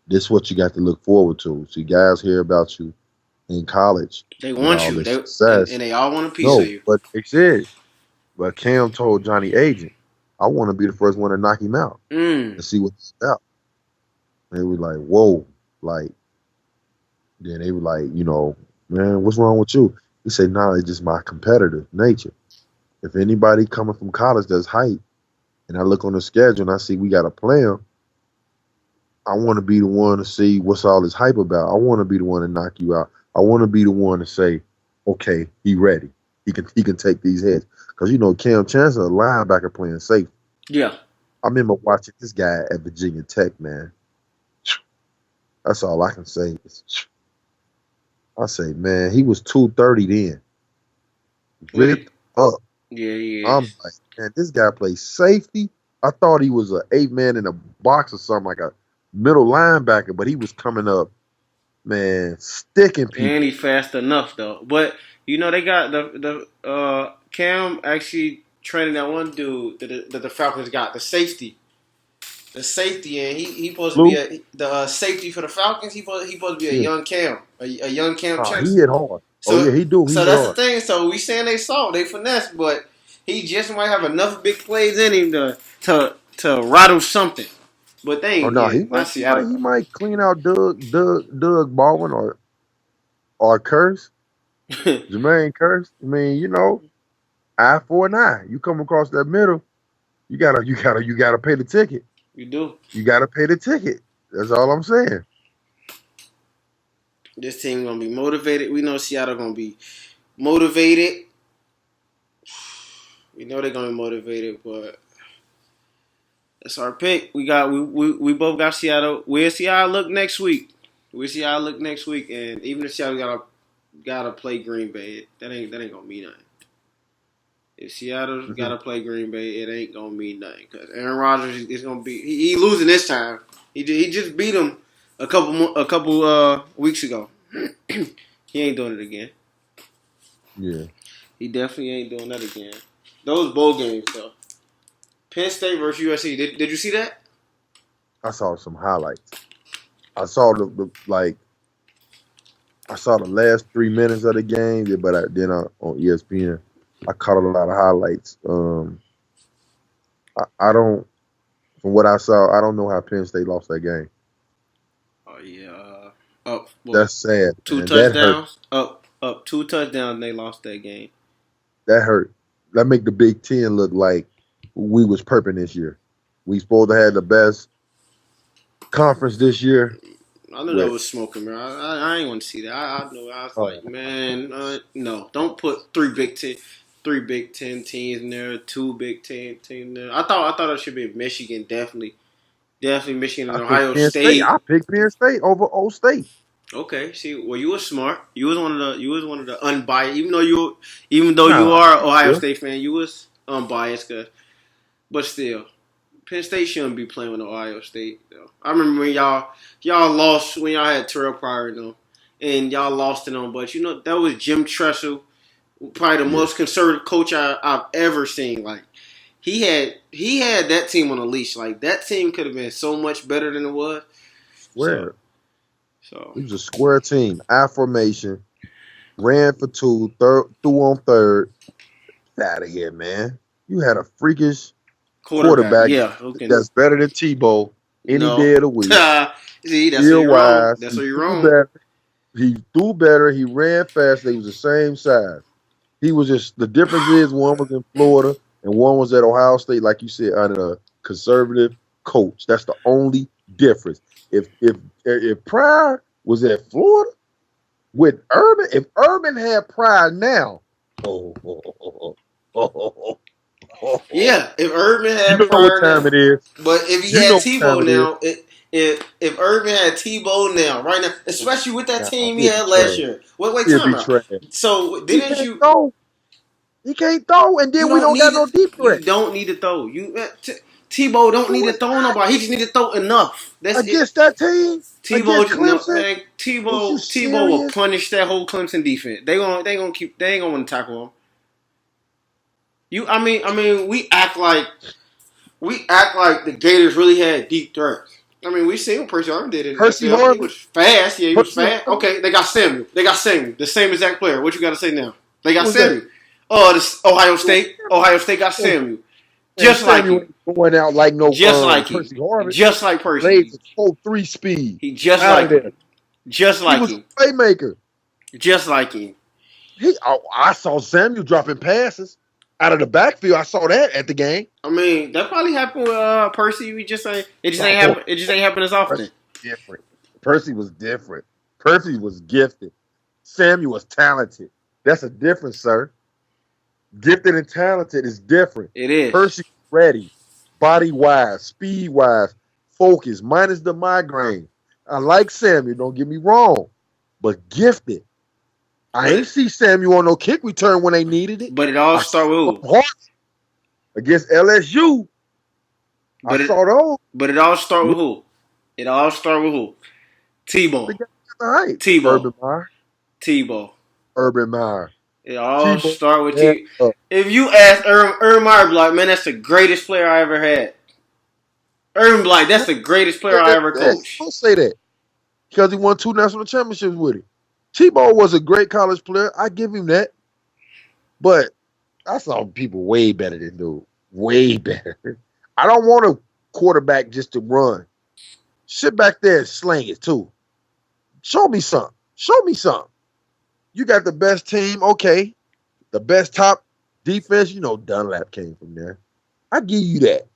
this is what you got to look forward to. See, guys hear about you in college They and want all you. this And success. they all want a piece of No, you. but they said, but Cam told Johnny agent, I want to be the first one to knock him out and see what it's about. And they were like, whoa. Like, then they were like, man, what's wrong with you? He said, nah, it's just my competitive nature. If anybody coming from college that's hype, and I look on the schedule and I see we got a player, I want to be the one to see what's all this hype about. I want to be the one to knock you out. I want to be the one to say, okay, he ready. He can take these hits. Because Cam Chancellor, a linebacker playing safe. Yeah. I remember watching this guy at Virginia Tech, man. That's all I can say. I say, man, he was 230 then. Ripped up. Yeah, he I'm is. like, man, this guy plays safety. I thought he was an 8-man in a box or something, like a middle linebacker, but he was coming up, man, sticking And people. he fast enough though. But they got the Cam actually training that one dude that the Falcons got, the safety. The safety, and he supposed to be Blue? the safety for the Falcons. He supposed to be a Yeah. young Cam, a young Cam Oh, he Chancellor. hit hard. Oh, So yeah, he do. He so hit that's the hard. thing. So we saying they soft, they finesse, but he just might have enough big plays in him to rattle something. But they Oh, ain't no, get not Seattle. he might clean out Doug Baldwin or Curse, Jermaine Curse. I mean, eye for an eye. You come across that middle, you gotta pay the ticket. You do. You gotta pay the ticket. That's all I'm saying. This team gonna be motivated. We know Seattle gonna be motivated. We know they're gonna be motivated, but that's our pick. We both got Seattle. We'll see how I look next week. We'll see how I look next week. And even if Seattle gotta play Green Bay, that ain't gonna mean nothing. If Seattle gotta play Green Bay, it ain't gonna mean nothing because Aaron Rodgers is gonna be he losing this time. He just beat him a couple weeks ago. He ain't doing it again. Yeah. He definitely ain't doing that again. Those bowl games though. Penn State versus USC. Did you see that? I saw some highlights. I saw I saw the last 3 minutes of the game, but then on ESPN, I caught a lot of highlights. I don't, from what I saw, I don't know how Penn State lost that game. Oh yeah. Up what? That's sad, Two man. That hurt. touchdowns. Up 2 touchdowns. And they lost that game. That hurt. That make the Big Ten look like we was perping this year. We supposed to have the best conference this year. I knew that was smoking, man. I ain't want to see that. I knew. I was like, man, no, don't put three Big Ten teams in there, two Big Ten teams there. I thought it should be Michigan, definitely Michigan and Ohio I State. picked Penn State over Old State. Okay, see, well, you were smart. You was one of the unbiased. Even though you Nah, are an Ohio yeah. State fan, you was unbiased. But still, Penn State shouldn't be playing with Ohio State. Though. I remember when y'all lost when y'all had Terrell Pryor and y'all lost to them. But that was Jim Tressel, probably the most conservative coach I've ever seen. Like he had that team on a leash. Like that team could have been so much better than it was. Square. So It was a square team. I formation. Ran for two, threw on third. Out of here, man. You had a freakish quarterback yeah, okay. that's better than Tebow any No, day of the week. see, that's where Skill you're wrong. wise, That's he where you're threw wrong. better. He threw better. He ran fast. They was the same size. He was just the difference is one was in Florida and one was at Ohio State, like you said, under a conservative coach. That's the only difference. If Pryor was at Florida with Urban, if Urban had Pryor now, Yeah, if Urban you had know what Pryor time now, it is. but if he You had know what time Tebow it is. now, if Urban had Tebow now, right now, especially with that Nah, team he he'll be had last trash. year. Wait, He'll time be out. trash. So He didn't can't you? throw. He can't throw, and You then we don't don't got need no it. deep You threat. don't need to throw. Tebow don't Do need to it throw nobody. He just need to throw enough. That's it. against that team, against Tebow, no Clemson. man. Is you Tebow will serious? punish that whole Clemson defense. They ain't gonna want to tackle him. We act like the Gators really had deep threats. I mean, we seen what Percy Harvin did in the Percy NFL. He Harvin? was fast. Yeah, he was Percy fast. Harvin? Okay, they got Samuel. The same exact player. What you got to say now? They got Who was that? Samuel. This Ohio State. Ohio State got Samuel. Man, Just like Samuel him. ain't going out like no Just like him. Percy Harvin. Just like Lays Percy. a 4.3 speed He just out of like there. him. Just He like was him. a playmaker. Just like him. I saw Samuel dropping passes out of the backfield. I saw that at the game. I mean, that probably happened with Percy. It just ain't happen. It just ain't happen as often. Different. Percy was different. Percy was gifted. Samuel was talented. That's a difference, sir. Gifted and talented is different. It is. Percy ready, body wise, speed wise, focus, minus the migraine. I like Samuel. Don't get me wrong, but gifted. I ain't see Samuel on no kick return when they needed it. But it all started with who? Against LSU. I saw those. But it all started with who? It all started with who? Tebow. Urban Meyer. Tebow. Urban Meyer. It all started with Tebow. If you ask Urban Meyer, like, man, that's the greatest player I ever had. Urban Blythe, that's the greatest player I ever coached. Don't say that. Because he won 2 national championships with him. Tebow was a great college player. I give him that. But I saw people way better than dude. Way better. I don't want a quarterback just to run. Sit back there and sling it too. Show me something. You got the best team, okay. The best top defense, Dunlap came from there. I give you that.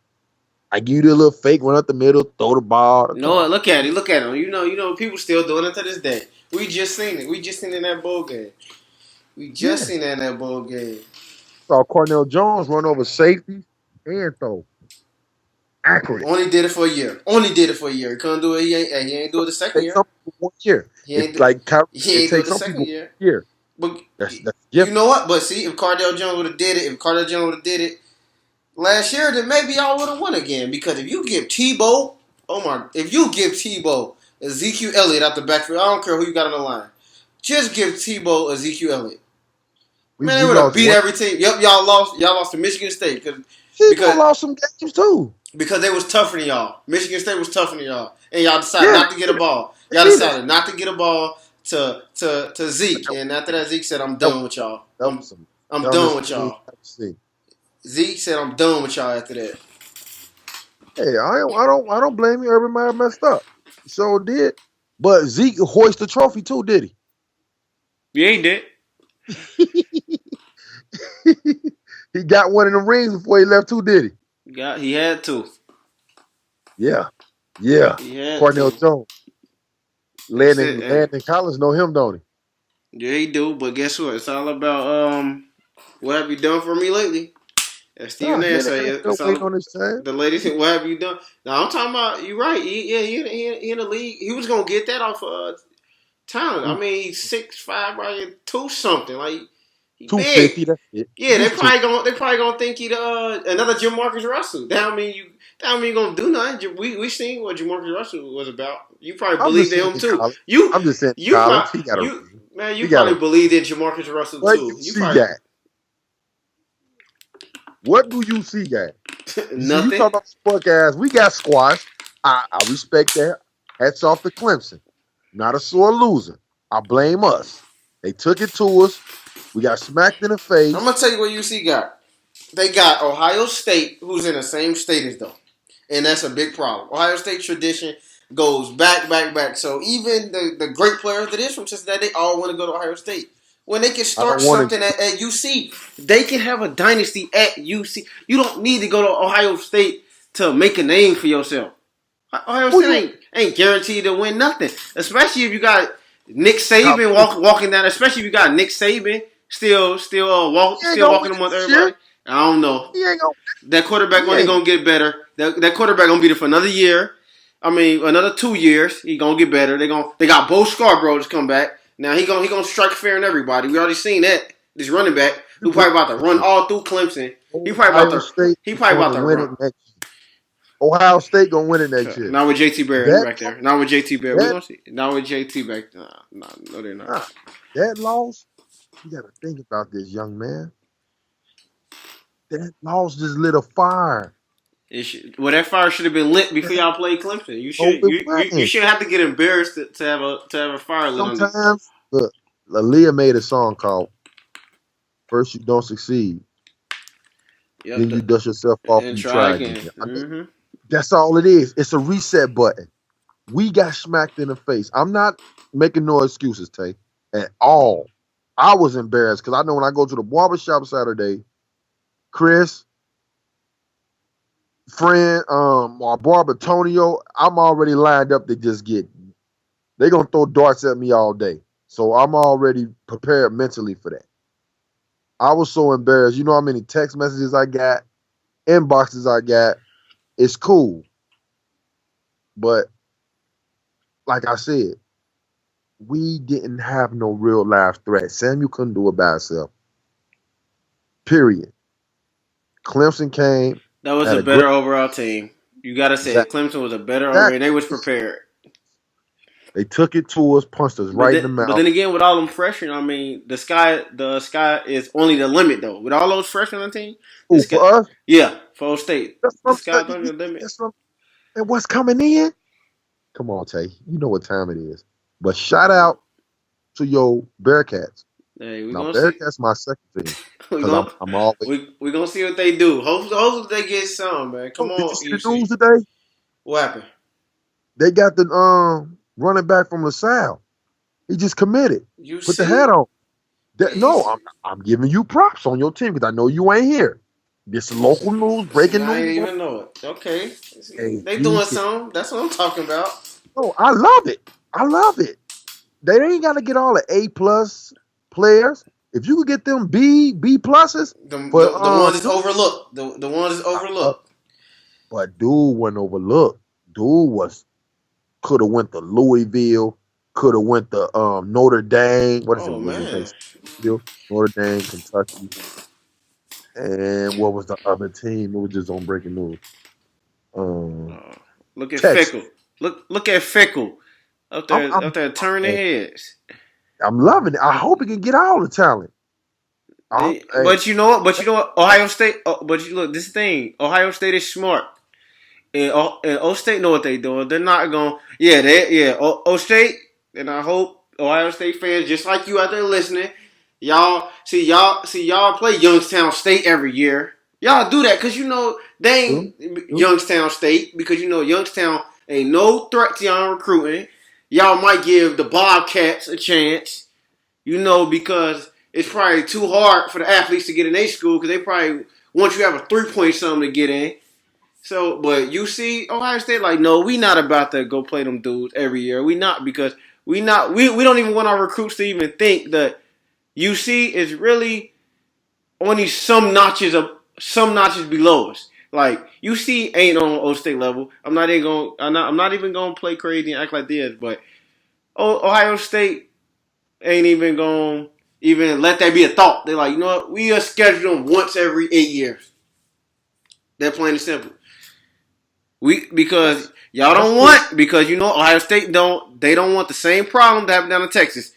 I give you the little fake run up the middle, throw the ball. No, look at him. You know, people still doing it to this day. We just seen it. We just seen it in that bowl game. Seen that in that bowl game. Saw Cornell Jones run over safety and throw. Accurate. Only did it for a year. He couldn't do it. He ain't do it the second year. 1 year. He ain't do it the second year. But that's you know what? But see, if Cardale Jones would have did it, last year, then maybe y'all would have won again. Because if you give Tebow, Ezekiel Elliott out the backfield, I don't care who you got on the line. Just give Tebow Ezekiel Elliott. Man, they would have beat every team. Yep, y'all lost to Michigan State because lost some games too. Because they was tougher than y'all. Michigan State was tougher than y'all, and y'all decided not to get a ball. Y'all decided not to get a ball to Zeke, and after that, Zeke said, "I'm done with y'all. I'm done with y'all." Zeke said, "I'm done with y'all." After that, hey, I don't blame you. Urban Meyer messed up. So did, but Zeke hoisted the trophy too, did he? Yeah, he did. He got one in the rings before he left too, did he? He had to. Yeah. Cornell Jones. Landon Collins know him, don't he? Yeah, he do. But guess what? It's all about what have you done for me lately? As Steve Nash say, it's all on his time. The lady said, "What have you done?" Now I'm talking about. You're right. He in the league. He was gonna get that off talent. I mean, he's 6'5", probably 2 something. Like he 250. That's it. Yeah, they probably gonna think he another Jamarcus Russell. That don't mean you gonna do nothing. We seen what Jamarcus Russell was about. You probably believed in him too. I'm just saying, you probably believed in Jamarcus Russell too. What do you see, guy? Nothing. You talk about sport guys. We got squashed. I respect that. Hats off to Clemson. Not a sore loser. I blame us. They took it to us. We got smacked in the face. I'm gonna tell you what UC got. They got Ohio State, who's in the same state as them, and that's a big problem. Ohio State tradition goes back. So even the great players that is from Cincinnati, they all want to go to Ohio State. When they can start something at UC, they can have a dynasty at UC. You don't need to go to Ohio State to make a name for yourself. Ohio State ain't guaranteed to win nothing, especially if you got Nick Saban walking down. Especially if you got Nick Saban still walking among everybody. I don't know. That quarterback only gonna get better. That quarterback gonna be there for another year. I mean, another 2 years. He gonna get better. They got Bo Scarborough to come back. Now he gonna strike fair in everybody. We already seen that. This running back who probably about to run all through Clemson. He probably about to run. Ohio State gonna win it next year. Not with JT Barrett That back there. Not with JT Barrett. We that gonna see. Not with JT back there. No, they're not. nah, that loss. You got to think about this, young man. That loss just lit a fire. Well, that fire should have been lit before y'all played Clemson. You No, should it you wasn't. shouldn't have to get embarrassed to have a fire lit on you. Sometimes, look, Aaliyah made a song called "First You Don't Succeed, Yep, Then You Dust Yourself Off and and You try Try Again." again. I mean, Mm-hmm. that's all it is. It's a reset button. We got smacked in the face. I'm not making no excuses, Tay, at all. I was embarrassed because I know when I go to the barbershop Saturday, Chris, friend, our barber Tonio, I'm already lined up to just get. They're gonna throw darts at me all day. So I'm already prepared mentally for that. I was so embarrassed. You know how many text messages I got, inboxes I got. It's cool. But like I said, we didn't have no real live threat. Samuel couldn't do it by himself. Period. Clemson came, That was had a a great better overall team. You gotta say it. Clemson was a better overall, and they was prepared. They took it to us, punched us right in the But mouth. then again, with all them freshmen, I mean, the sky is only the limit though. With all those freshmen on the team, the Oh, sky, for us, yeah, for State, that's the what I'm sky's only saying. the limit. And what's coming in? Come on, Tay. You know what time it is. But shout out to your Bearcats. Hey, we Now gonna see. Bearcats my second team we because gonna I'm always. we gonna see what they do. Hopefully they get some, man. Come Oh, did you on, see the UC. news today? What happened? They got the running back from LaSalle. He just committed. Put the hat UC? on. No, He's, I'm giving you props on your team because I know you ain't here. This local news, see, breaking I news. ain't even know it. Okay, see, Hey, they he doing can. something. That's what I'm talking about. Oh, I love it. I love it. They ain't got to get all the A+ players. If you could get them B pluses for The ones that's dude, overlooked. The ones that's I love overlooked. it. But dude went overlooked. Dude was could have went to Louisville, could have went to Notre Dame. What is it? Oh Was it man. Louisville, Notre Dame, Kentucky, and what was the other team? It was just on breaking news. Um, Oh, look at Fickle. Texas. Look at Fickle I'm I'm up there turning heads. I'm loving it. I hope he can get all the talent. Hey, But you know what? But you know what? Ohio State. But you look. This thing. Ohio State is smart. And O State know what they doing. They're not going. Yeah, O State, and I hope Ohio State fans, just like you out there listening, y'all play Youngstown State every year. Y'all do that because you know they do, ain't do. Youngstown State because you know Youngstown ain't no threat to y'all recruiting. Y'all might give the Bobcats a chance, you know, because it's probably too hard for the athletes to get in a school because they probably once you have a 3-point something to get in. So, but you see, Ohio State like, no, we not about to go play them dudes every year. We not because we don't even want our recruits to even think that UC is really only some notches below us. Like UC ain't on O State level. I'm not even gonna play crazy and act like this, but Ohio State ain't even gonna even let that be a thought. They're like, you know what? We are schedule them once every 8 years. They're plain and simple. Because y'all That's don't cool. want because you know Ohio State don't want the same problem that happened down in Texas.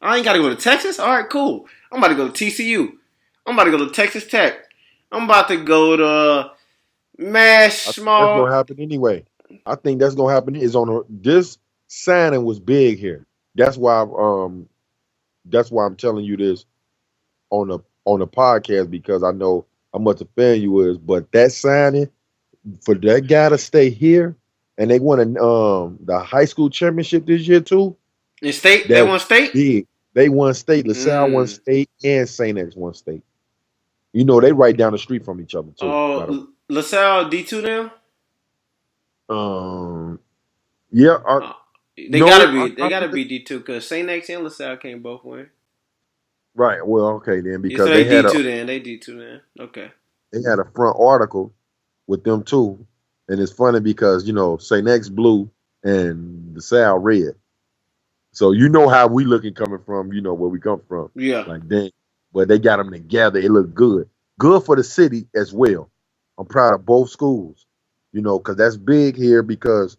I ain't gotta go to Texas. All right, cool. I'm about to go to TCU. I'm about to go to Texas Tech. I'm about to go to Mass I think that's gonna Small. happen anyway. I think that's gonna happen. Is this signing was big here. That's why I'm telling you this on the podcast because I know how much a fan you is. But that signing for that guy to stay here and they won the high school championship this year too. In state, they That was want state. big. They won state. LaSalle won Mm. state and St. X won state. You know they right down the street from each other too. By the way. LaSalle D2 now. Um. Yeah. Uh, No. they gotta be D2 because Saint X and LaSalle can't both win. Right. Well, okay then, Yeah, so because they had a They D2 then. Okay. front article with them too, and it's funny because St. X blue and the Sal red, so you know how we looking coming from, where we come from, Yeah. like dang, but they got them together. It looked good for the city as well. I'm proud of both schools. because that's big here because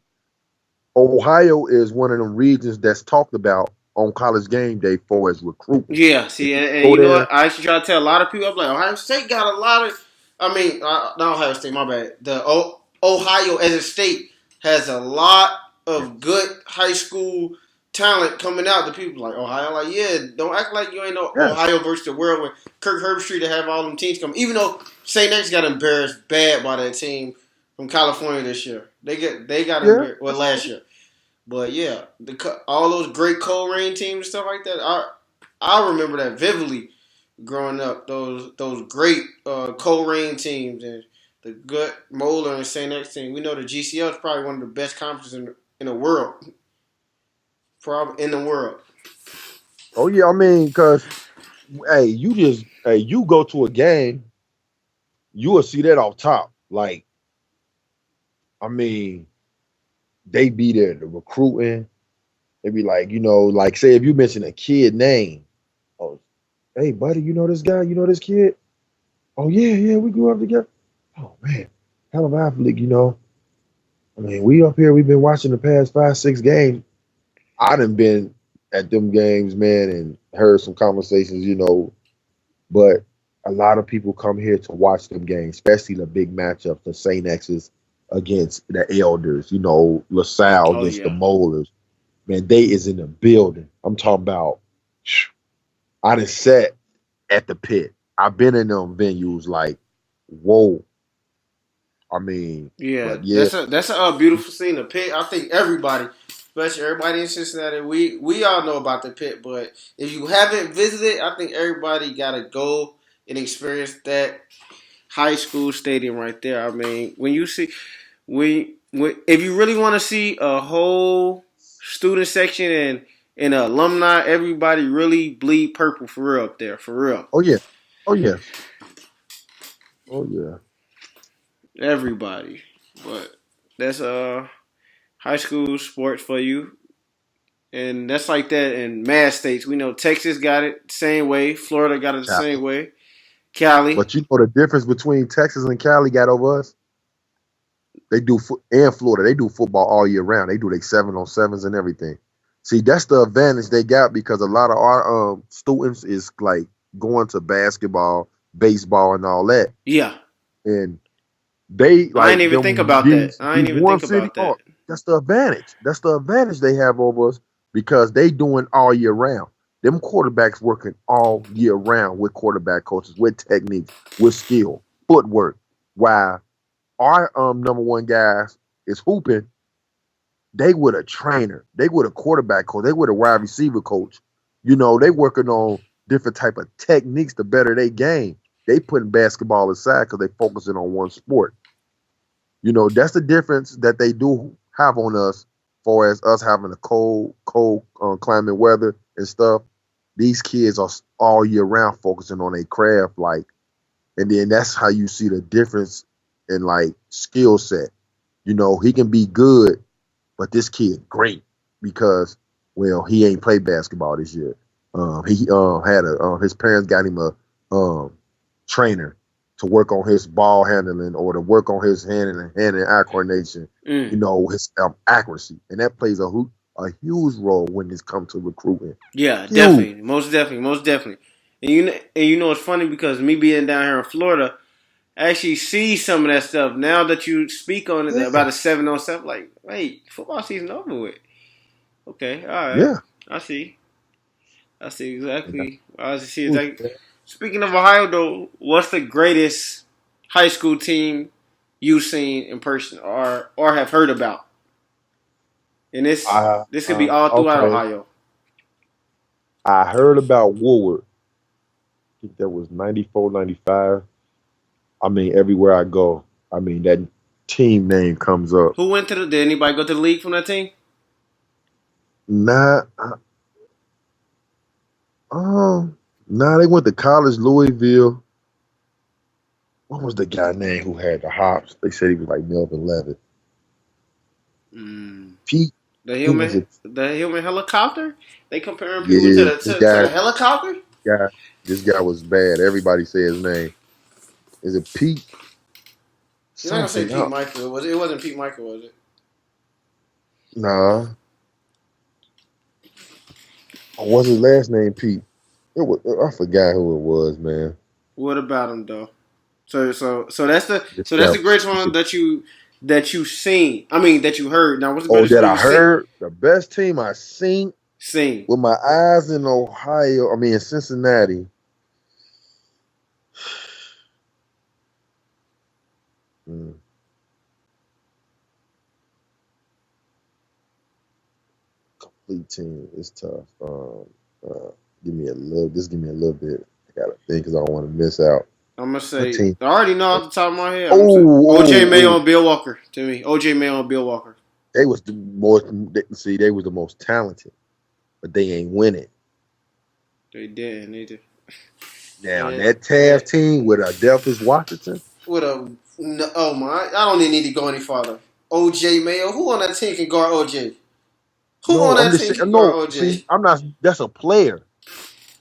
Ohio is one of them regions that's talked about on college game day for as recruiting. Yeah, If see, you and go you know there, what? I actually try to tell a lot of people. I'm like, Ohio State got a lot of. I mean, not Ohio State. My bad. Ohio as a state has a lot of good high school talent coming out. The people like Ohio, like yeah, don't act like you ain't know yes, Ohio versus the world with Kirk Herbstreit to have all them teams come. Even though St. X got embarrassed bad by that team from California this year. They got yeah, embarrassed that's last true. year. But yeah, all those great cold rain teams and stuff like that. I remember that vividly growing up. Those great cold rain teams and the good Moeller and St. X team. We know the GCL is probably one of the best conferences in the world. Probably in the world. Oh yeah, I mean, because you go to a game, you will see that off top. Like, I mean, they be there the recruiting. They be like, like say if you mention a kid name, oh, hey buddy, you know this guy, you know this kid? Oh yeah, yeah, we grew up together. Oh man, hell of an athlete. I mean, we up here, we've been watching the past 5, 6 games. I done been at them games, man, and heard some conversations. But a lot of people come here to watch them games, especially the big matchups, the Saint X's against the Elders, LaSalle Oh against the yeah. Molars. Man, they is in the building. I'm talking about, I done sat at the pit. I've been in them venues like, whoa. I mean, Yeah, but yeah, that's a beautiful scene. The pit. I think everybody, especially everybody in Cincinnati, we all know about the pit. But if you haven't visited, I think everybody got to go and experience that high school stadium right there. I mean, when you see if you really want to see a whole student section and alumni, everybody really bleed purple for real up there, for real. oh yeah, oh yes, oh yeah. Everybody, but that's high school sports for you. And that's like that in mad states. We know Texas got it the same way. Florida got it the same Cali. way. Cali. But you know the difference between Texas and Cali got over us? And Florida, they do football all year round. They do like 7-on-7s and everything. See, that's the advantage they got because a lot of our students is like going to basketball, baseball, and all that. Yeah. And they I ain't like even think them about that. I ain't these even one think city. about Oh, that. that's the advantage. That's the advantage they have over us because they doing all year round. Them quarterbacks working all year round with quarterback coaches, with techniques, with skill, footwork. While our number one guys is hooping, they with a trainer, they with a quarterback coach, they with a wide receiver coach. They working on different type of techniques to better their game. They putting basketball aside because they focusing on one sport. That's the difference that they do have on us, for as us having a cold climate weather and stuff. These kids are all year round focusing on a craft, like, and then that's how you see the difference in like skill set. He can be good, but this kid great because, well, he ain't played basketball this year. He had his parents got him a trainer to work on his ball handling or to work on his hand and eye coordination. Mm. His accuracy, and that plays a huge role when it comes to recruiting. Yeah, Huge. definitely. Most definitely. Most definitely. And it's funny because me being down here in Florida, I actually see some of that stuff. Now that you speak on it Yeah, about a 7-on-7, like, wait, football season over with. Okay, all right. yeah. I see. I see And that's exactly. I see huge, exactly. man. Speaking of Ohio, though, what's the greatest high school team you've seen in person or have heard about? And this could be all throughout Okay. Ohio. I heard about Woolward. I think that was 94, 95. I mean, everywhere I go, I mean, that team name comes up. Who went to the? Did anybody go to the league from that team? Not, nah, they went to college, Louisville. What was the guy name who had the hops? They said he was like Melvin Levitt. Mm. Pete, The he was Hillman, a, the Hillman helicopter. They comparing people to yeah, the to the helicopter. guy, this guy was bad. Everybody say his name. Is it Pete? You're not gonna say something. Pete Michael. It wasn't Pete Michael, was it? Nah. What's his last name? Pete. It was, I forgot who it was, man. What about him though? So that's This the guy greatest one that you seen. I mean that you heard. Now what's the Oh, greatest that one I you seen? heard. The best team I Seen. with my eyes in Ohio. I mean, in Cincinnati. Mm, complete team. It's tough. Uh, give me a little bit. I gotta think because I don't want to miss out. I'm gonna What say team? I already know off the top of my head. I'm gonna say OJ Mayo Oh, and Bill Walker to me. OJ Mayo and Bill Walker. they was the most. See, they was the most talented, but they ain't winning. They didn't. They did. Now And, that Tav and team with Adelphus Washington. with a no, oh my, I don't even need to go any farther. OJ Mayo. Who on that team can guard OJ? Who on No, I'm that just team can saying. guard No, OJ? see, I'm not. That's a player.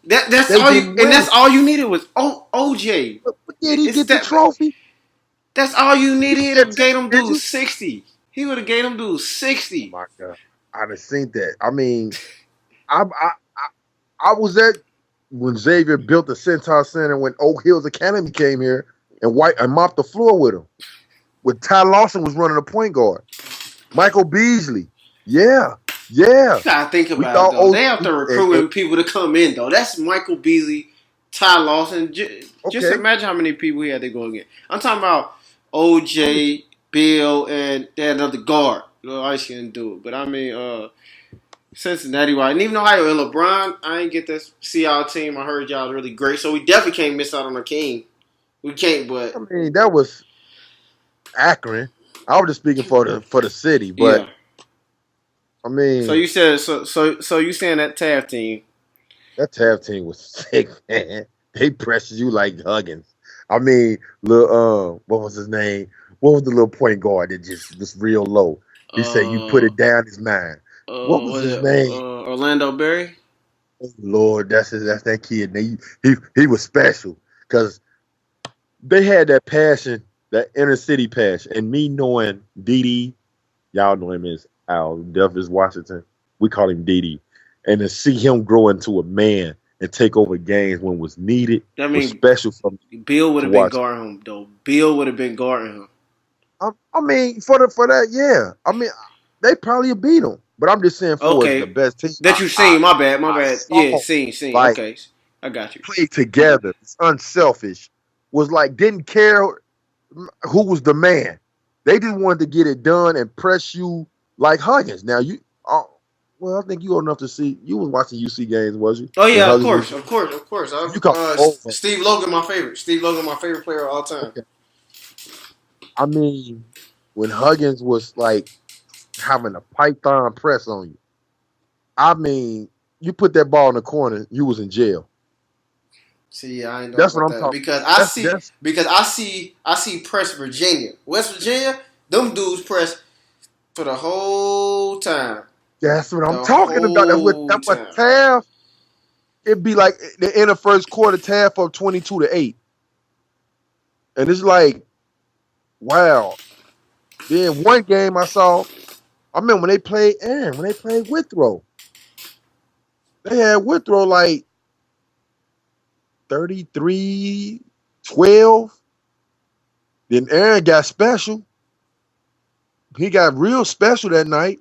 That's They all you didn't and win that's it. all you needed was OJ. But did he It's get the that trophy? that's all you You needed. He'd said have to, gave them did dudes you? 60. He would have gave them dudes Oh 60. my god, I done seen that. I mean, I was at when Xavier built the Centaur Center when Oak Hills Academy came here and mopped the floor with him. When Ty Lawson was running the point guard, Michael Beasley. Yeah, yeah. You gotta think We about it thought though. oh They have to recruiting people to come in though. That's Michael Beasley, Ty Lawson. Just okay. imagine how many people he had to go against. I'm talking about OJ, Bill, and they had another guard. I shouldn't do it, but I mean, Cincinnati, right? And even Ohio and LeBron, I ain't get to see our team. I heard y'all was really great, so we definitely can't miss out on the king. We can't, I but mean, that was Akron. I was just speaking for the city, but yeah. I So mean you said so you saying that Taft team? that Tav team was sick, man. They pressured you like Huggins. I mean, what was his name? What was the little point guard that just real low? He said you put Uh, it down his mind. What was was his it name? Orlando Berry? Oh, Lord, that's that kid. He was special because they had that passion, that inner city passion, and me knowing Didi, y'all know him as Al Delphus Washington. We call him Didi, and to see him grow into a man and take over games when was needed I was mean, special for me Bill would to have been watch. guarding him though. Bill would have been guarding him. I mean, for that, yeah. I mean, they probably beat him, but I'm just saying for as the Okay, best team that you seen. My I bad. Yeah, saw seen. like Okay, I got you. play together, it's unselfish, was like didn't care who was the man. They just wanted to get it done and press you like Huggins. Now well, I think you old enough to see. You was watching UC games, was you? Oh When yeah, Huggins was, of course. you call over. Steve Logan, my favorite. Steve Logan, my favorite player of all time. Okay. I mean, when Huggins was like having a python press on you, I mean, you put that ball in the corner, you was in jail. See, I ain't know That's what about I'm that talking. because That's I see press Virginia, West Virginia. Them dudes press for the whole time, that's what I'm the talking about. whole That's what time. Taft. It'd be like the end of first quarter, Taft up 22-8, and it's like, wow. Then one game I saw, I remember when they played Withrow, they had Withrow like 33-12. Then Aaron got special. He got real special that night.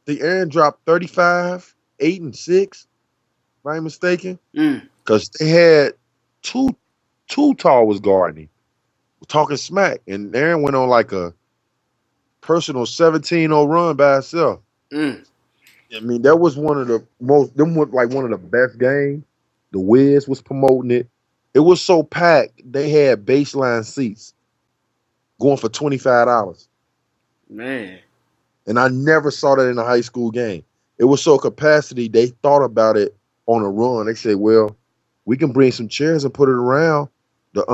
The Aaron dropped 35, 8 and 6, if I'm mistaken. Mm. Because they had two tall was guarding him, talking smack. And Aaron went on like a personal 17-0 run by himself. Mm. I mean, that was one of the most, them was like one of the best games. The Wiz was promoting it. It was so packed, they had baseline seats going for $25. Man, And I never saw that in a high school game. It was so capacity, they thought about it on a run. They said, well, we can bring some chairs and put it around the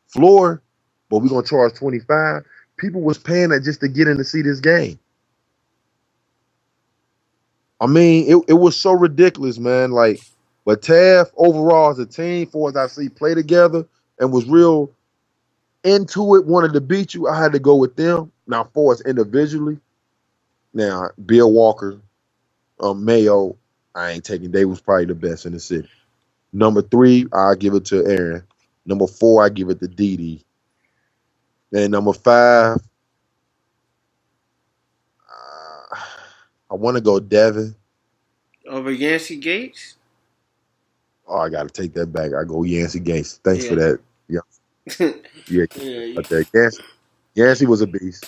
floor, but we're gonna charge 25. People was paying that just to get in to see this game. I mean, it was so ridiculous, man. Like, but Taft overall as a team, for as I see, play together and was real. Intuit wanted to beat you, I had to go with them. Now, for us individually, now Bill Walker, Mayo, I ain't taking. They was probably the best in the city. Number 3, I give it to Aaron. Number 4, I give it to Didi. And number 5, I want to go Devin. Over Yancey Gates? Oh, I got to take that back. I go Yancey Gates. Thanks for Yeah. that. Yeah, yeah. Yeah. Okay, Yancey was a beast.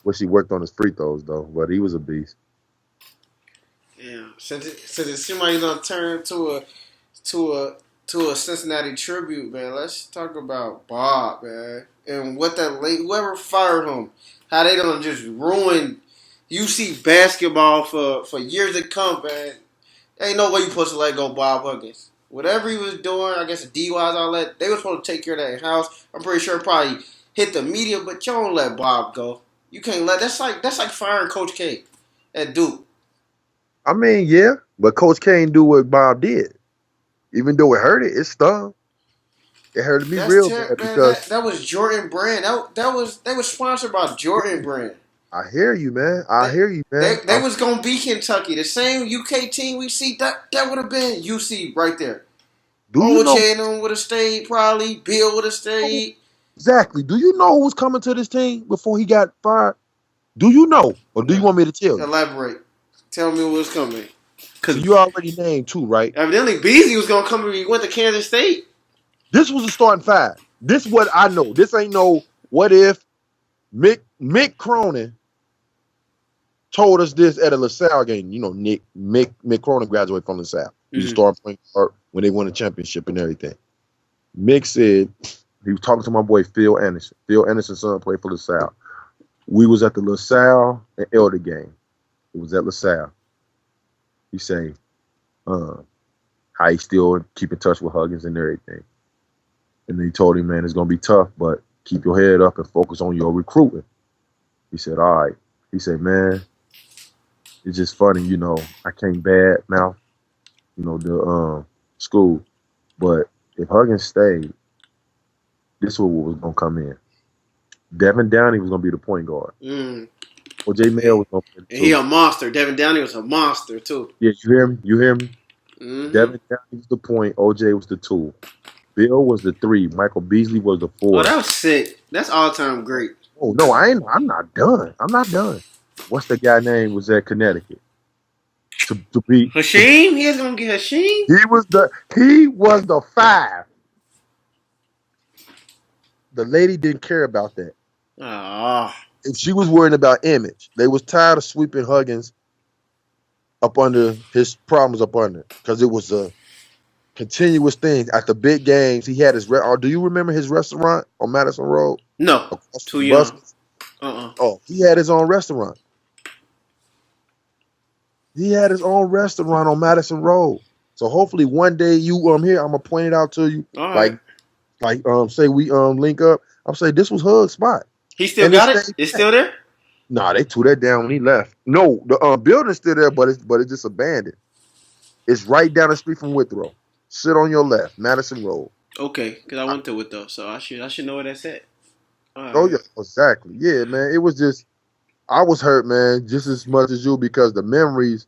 Wish he worked on his free throws though, but he was a beast. Yeah. Since it seemed like he's gonna turn to a to a Cincinnati Tribute, man. Let's talk about Bob, man, and what that whoever fired him, how they gonna just ruin UC basketball for years to come, man. Ain't no way you supposed to let go Bob Huggins. Whatever he was doing, I guess the DUIs, all that, they were supposed to take care of that in house. I'm pretty sure it probably hit the media, but you don't let Bob go. You can't let that's like firing Coach K at Duke. I mean, yeah, but Coach K ain't do what Bob did. Even though it hurt it stung. It hurted me That's real bad man. because That was Jordan Brand. That was they was sponsored by Jordan Brand. I hear you, man. I They hear you, man. they was gonna be Kentucky. The same UK team we see that would have been UC right there. Do you know OJ and them would have stayed probably. Bill would have stayed. exactly? Do you know who was coming to this team before he got fired? Do you know, or do you No, want me to tell you? elaborate. Tell me what's coming. So Cause you already named 2, right? evidently Beasley was gonna come when he went to Kansas State. This was a starting 5. This is what I know. This ain't no what if Mick Cronin told us this at a LaSalle game. You know, Mick Cronin graduated from LaSalle. He was a starting point guard when they won a championship and everything. Mick said he was talking to my boy Phil Anderson. Phil Anderson's son played for LaSalle. We was at the LaSalle and Elder game. It was at LaSalle. He say, how he still keep in touch with Huggins and everything. And then he told him, man, it's gonna be tough, but keep your head up and focus on your recruiting. He said, all right. He said, man, it's just funny, you know, I can't bad mouth, you know, the school. But if Huggins stayed, this is what was gonna come in. Devin Downey was gonna be the point guard. OJ Mayo was gonna be the 2. He a monster. Devin Downey was a monster too. Yeah, you hear me? You hear me? Mm-hmm. Devin Downey was the point. OJ was the 2. Bill was the 3. Michael Beasley was the 4. Oh, that was sick. That's all time great. Oh no, I'm not done. I'm not done. What's the guy name was at Connecticut? To be Hashim? He was gonna get Hashim? he was the 5. The lady didn't care about that. Oh. If she was worried about image, they was tired of sweeping Huggins up under his problems up under because it was a continuous thing. At the big games, he had his. Do you remember his restaurant on Madison Road? No, too young. Oh, he had his own restaurant. He had his own restaurant on Madison Road. So hopefully one day you here, I'm gonna point it out to you. All right. Like say we link up. I'm saying this was Hug's spot. He still got it? It's still there? Nah, they tore that down when he left. No, the building's still there, but it's just abandoned. It's right down the street from Withrow. Sit on your left, Madison Road. Okay, because I went to Withrow, so I should know where that's at. Right. Oh yeah, exactly. Yeah, man. It was just I was hurt, man, just as much as you because the memories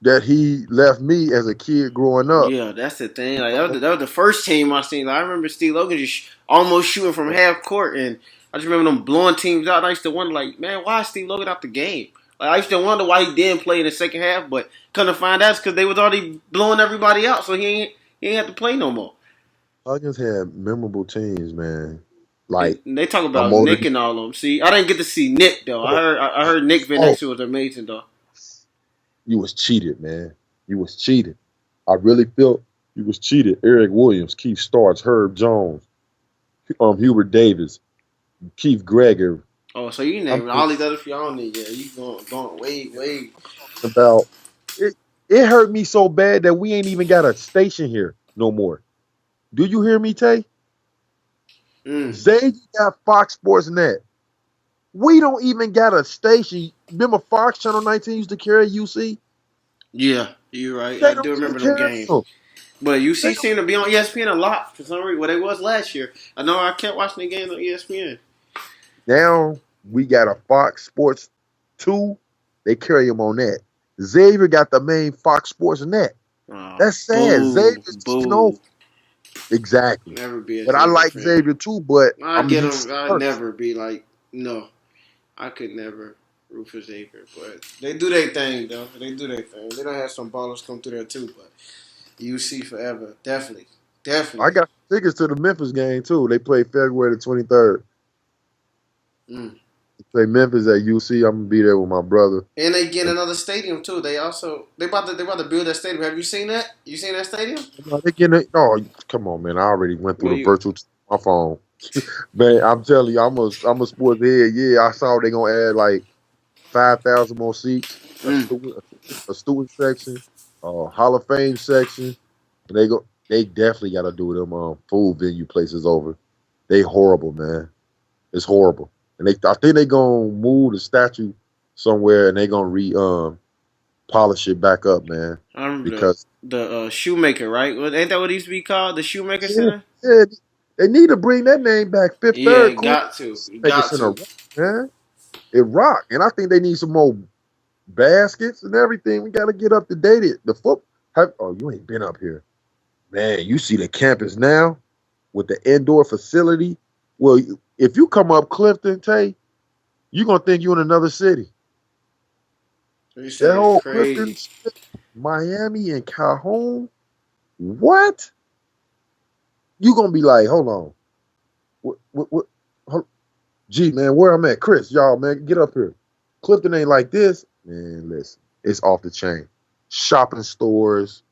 that he left me as a kid growing up. Yeah, that's the thing. Like that was the first team I seen. Like, I remember Steve Logan just almost shooting from half court, and I just remember them blowing teams out. And I used to wonder, like, man, why is Steve Logan out the game? Like, I used to wonder why he didn't play in the second half, but come to find out, it's because they was already blowing everybody out, so he ain't have to play no more. Huggins had memorable teams, man. Like and they talk about Nick and all of them. See, I didn't get to see Nick though. I heard Nick Van Exel was amazing though. You was cheated, man. You was cheated. I really felt you was cheated. Eric Williams, Keith Starks, Herb Jones, Hubert Davis, Keith Greger. Oh, so you named all these other y'all on there. Yeah, you going way. About it. It hurt me so bad that we ain't even got a station here no more. Do you hear me, Tay? Zay got Fox Sports Net. We don't even got a station. Remember Fox Channel 19 used to carry UC? Yeah, you're right. I do remember them games. But They UC seemed to be on ESPN a lot for some reason. Well, they was last year. I know I kept watching the games on ESPN. Now we got a Fox Sports 2. They carry him on that. Xavier got the main Fox Sports net. That's sad. Boo, Xavier's taking over. boo. Exactly. Never be a But I Xavier like fan. Xavier too, but I I'm a get UC them. I first. never be like no. I could never root for Xavier, but they do their thing though. They do their thing. They don't have some ballers come through there too, but UC forever, definitely, I definitely. got tickets to the Memphis game too. They play February the 23rd. Mm. They play Memphis at UC. I'm gonna be there with my brother. And they get another stadium too. They about to build that stadium. Have you seen that? You seen that stadium? No, they getting it. Oh, come on, man! I already went through Well, the you. virtual on my phone. Man, I'm telling you, I'm a sports head. Yeah, I saw they gonna add like 5,000 more seats, Mm. a student section, a Hall of Fame section. They definitely got to do them full venue places over. They horrible, man. It's horrible, and I think they gonna move the statue somewhere, and they gonna polish it back up, man. I remember Because the Shoemaker, right? Ain't that what it used to be called? The Shoemaker yeah, Center. yeah, they need to bring that name back. Fifth Yeah, Third, cool. got to, Make it got center, to. man. It rock, and I think they need some more baskets and everything. We got to get up to date. The foot. Oh, you ain't been up here, man. You see the campus now with the indoor facility. Well, if you come up Clifton, Tay, you gonna think you in another city. So you That said it's whole Clifton, crazy. Miami, and Calhoun. What? You gonna be like, hold on. What? Gee, man, where I'm at, Chris, y'all, man, get up here. Clifton ain't like this, man. Listen, it's off the chain. Shopping stores,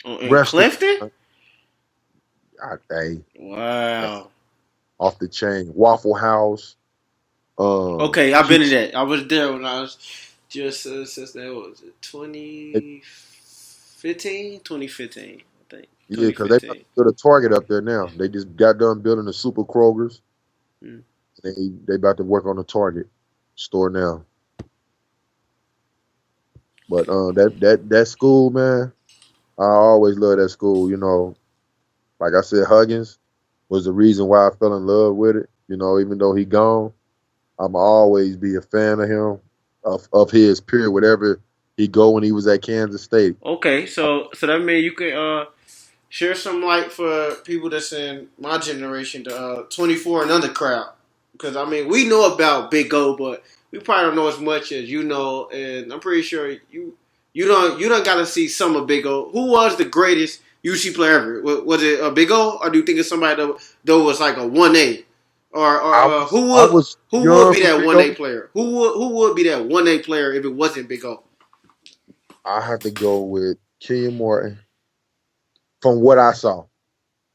Oh, in restaurants, Clifton? hey, Wow. off the chain. Waffle House, Okay, I've been to Keith. that. I was there when I was just since that was it 2015, I think Yeah, because they about 2015. to build a Target up there now. They just got done building the Super Krogers. Mm. They about to work on the Target store now. But that school, man, I always love that school. You know, like I said, Huggins was the reason why I fell in love with it. You know, even though he gone, I'm always be a fan of him, of his period, whatever he go when he was at Kansas State. Okay, so that means you can share some light for people that's in my generation, the 24 and under crowd. Because I mean, we know about Big O, but we probably don't know as much as you know. And I'm pretty sure you don't got to see some of Big O. Who was the greatest UC player ever? Was it a Big O, or do you think it's somebody that was like a 1A, or I was I was who would young be for that Big 1A O. player? Who would be that 1A player if it wasn't Big O? I have to go with Kenyon Morton from what I saw.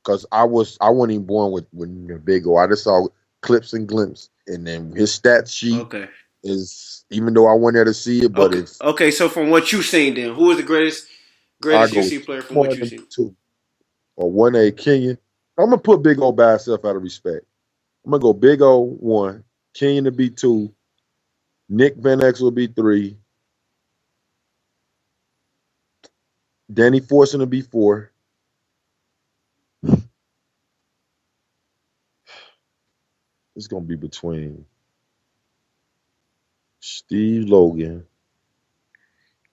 Because I wasn't even born with the Big O. I just saw clips and glimpses, and then his stat sheet Okay. is, even though I went there to see it, but Okay. if Okay. So from what you've seen, then who is the greatest I greatest go UC player from what Morton you've number seen? 2 or 1A Kenyon, I'm gonna put Big O by itself out of respect. I'm gonna go Big O 1, Kenyon to be 2, Nick Van X will be 3, Danny Forson to be 4. It's gonna be between Steve Logan.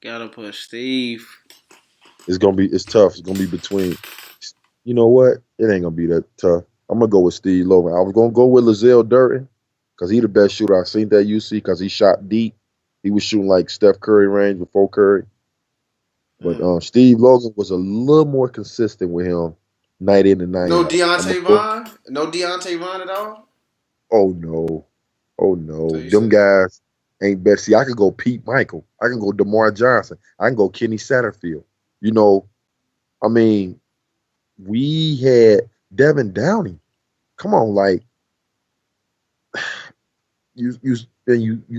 Gotta put Steve. It's tough. It's gonna be between. You know what? It ain't gonna be that tough. I'm gonna go with Steve Logan. I was gonna go with Lazelle Durton because he the best shooter I've seen that UC because he shot deep. He was shooting like Steph Curry range before Curry. But Mm. Steve Logan was a little more consistent with him night in and night No out. I'm gonna Deontay go. Vaughn. No Deontay Vaughn at all. Oh no, oh So no, you them said guys ain't better. See, I could go Pete Michael. I can go DeMar Johnson. I can go Kenny Satterfield. You know, I mean, we had Devin Downey. Come on, like you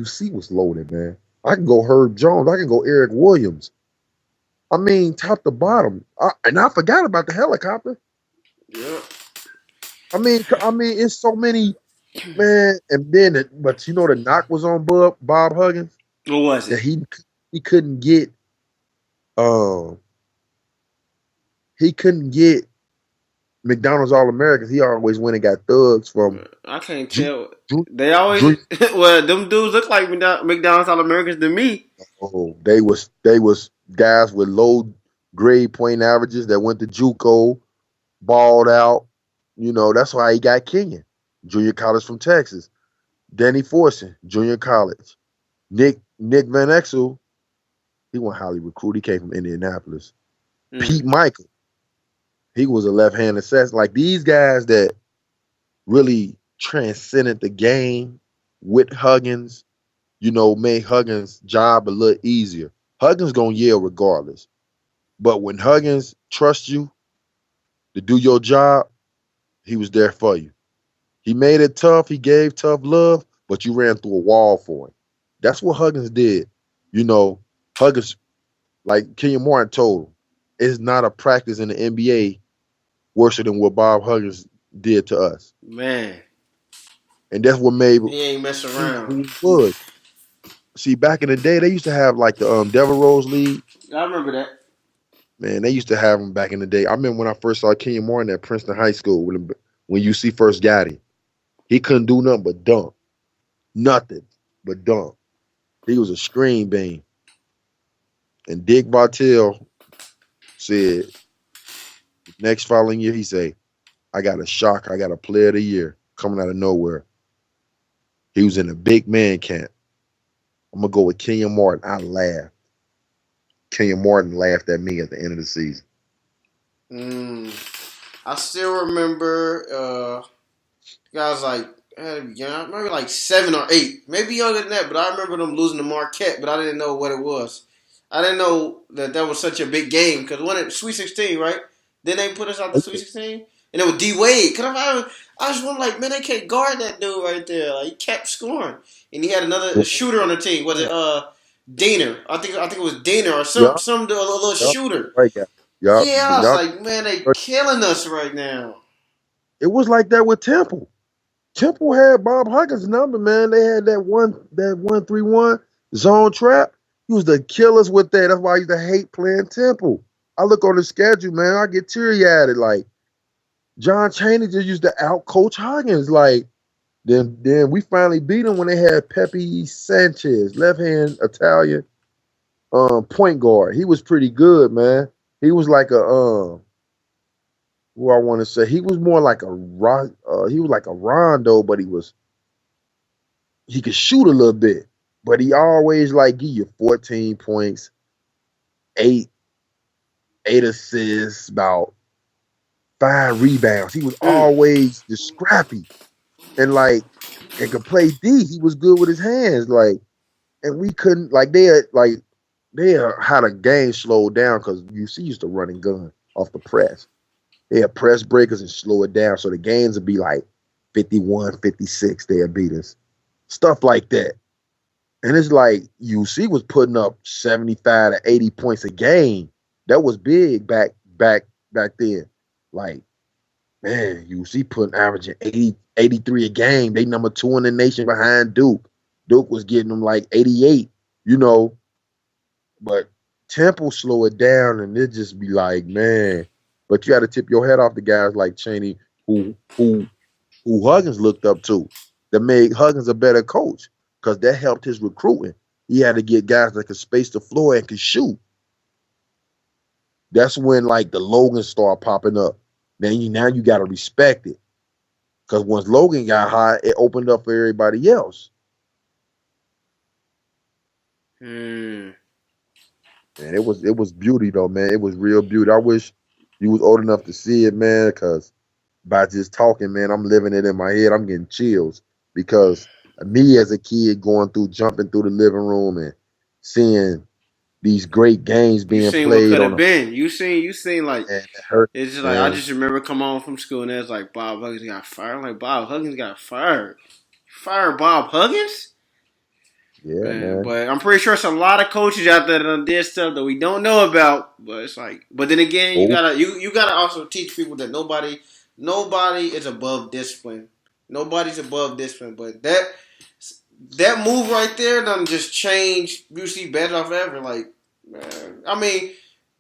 see what's loaded, man. I can go Herb Jones. I can go Eric Williams. I mean, top to bottom. And I forgot about the helicopter. yeah. It's so many, man. And then, but you know, the knock was on Bob Huggins What was that it? he couldn't get. Uh, he couldn't get McDonald's All Americans. He always went and got thugs from I can't Ju- tell. Ju- They always Junior. well, them dudes look like McDonald's All Americans to me. Oh, they was guys with low grade point averages that went to JUCO, balled out. That's why he got Kenyon, junior college from Texas. Danny Forson, junior college. Nick Van Exel, he went highly recruited. He came from Indianapolis. Mm. Pete Michael, he was a left-handed assassin. Like these guys that really transcended the game with Huggins, made Huggins' job a little easier. Huggins gonna yell regardless. But when Huggins trusts you to do your job, he was there for you. He made it tough. He gave tough love, but you ran through a wall for him. That's what Huggins did. Huggins, like Kenyon Martin told him, it's not a practice in the NBA worse than what Bob Huggins did to us. Man, And that's what made he ain't mess him around. who he was. See, back in the day, they used to have like the Devil Rose League. I remember that. Man, they used to have them back in the day. I remember when I first saw Kenyon Martin at Princeton High School when UC first got him. He couldn't do nothing but dunk. Nothing but dunk. He was a screen bean. And Dick Bartell said next following year, he said, I got a shock. I got a player of the year coming out of nowhere. He was in a big man camp. I'm going to go with Kenyon Martin. I laughed. Kenyon Martin laughed at me at the end of the season. I still remember guys like young, maybe like 7 or 8, maybe younger than that. But I remember them losing to Marquette, but I didn't know what it was. I didn't know that was such a big game because when it Sweet 16, right? Then they put us out the Sweet 16, and it was D Wade. Cause I was wondering, like, man, they can't guard that dude right there. Like, he kept scoring, and he had another shooter on the team. Was it Diener? I think it was Diener or Yup, some a little yup. shooter. Right, guy. Yup, Yeah, I was yup. like, man, they killing us right now. It was like that with Temple. Temple had Bob Huggins' number, man. They had that 1-3-1 zone trap. He was the killers with that. That's why I used to hate playing Temple. I look on the schedule, man. I get teary-eyed. Like John Chaney just used to outcoach Huggins. Like then we finally beat him when they had Pepe Sanchez, left hand Italian point guard. He was pretty good, man. He was like a who I want to say he was more like he was like a Rondo, but he could shoot a little bit, but he always like give you 14 points, eight assists, about 5 rebounds. He was Mm. always just scrappy and could play D. He was good with his hands, and we couldn't they had a game slowed down because UC used to run and gun off the press. They had press breakers and slow it down, so the games would be like 51, 56. They'd beat us, stuff like that. And it's like UC was putting up 75 to 80 points a game. That was big back then. Like, man, UC putting averaging 83 a game. They number 2 in the nation behind Duke. Duke was getting them like 88, But Temple slow it down and it just be like, man. But you got to tip your head off the guys like Chaney, who Huggins looked up to, that made Huggins a better coach because that helped his recruiting. He had to get guys that could space the floor and could shoot. That's when like the Logan started popping up. Now you got to respect it because once Logan got hot, it opened up for everybody else. Mm. And it was beauty though, man. It was real beauty. I wish you was old enough to see it, man, because by just talking, man, I'm living it in my head. I'm getting chills because me as a kid jumping through the living room and seeing these great games You being seen what played could on have a been. You seen like man, it hurt, it's just like I man. just remember come home from school and it's like Bob Huggins got fired. I'm like Bob Huggins got fired. Fire Bob Huggins? Yeah, Man, man. but I'm pretty sure there's a lot of coaches out there that done did stuff that we don't know about. But it's like, but then again, you Oh, gotta you gotta also teach people that nobody is above discipline. Nobody's above discipline. But that move right there done just changed UC better off ever. Like, man, I mean,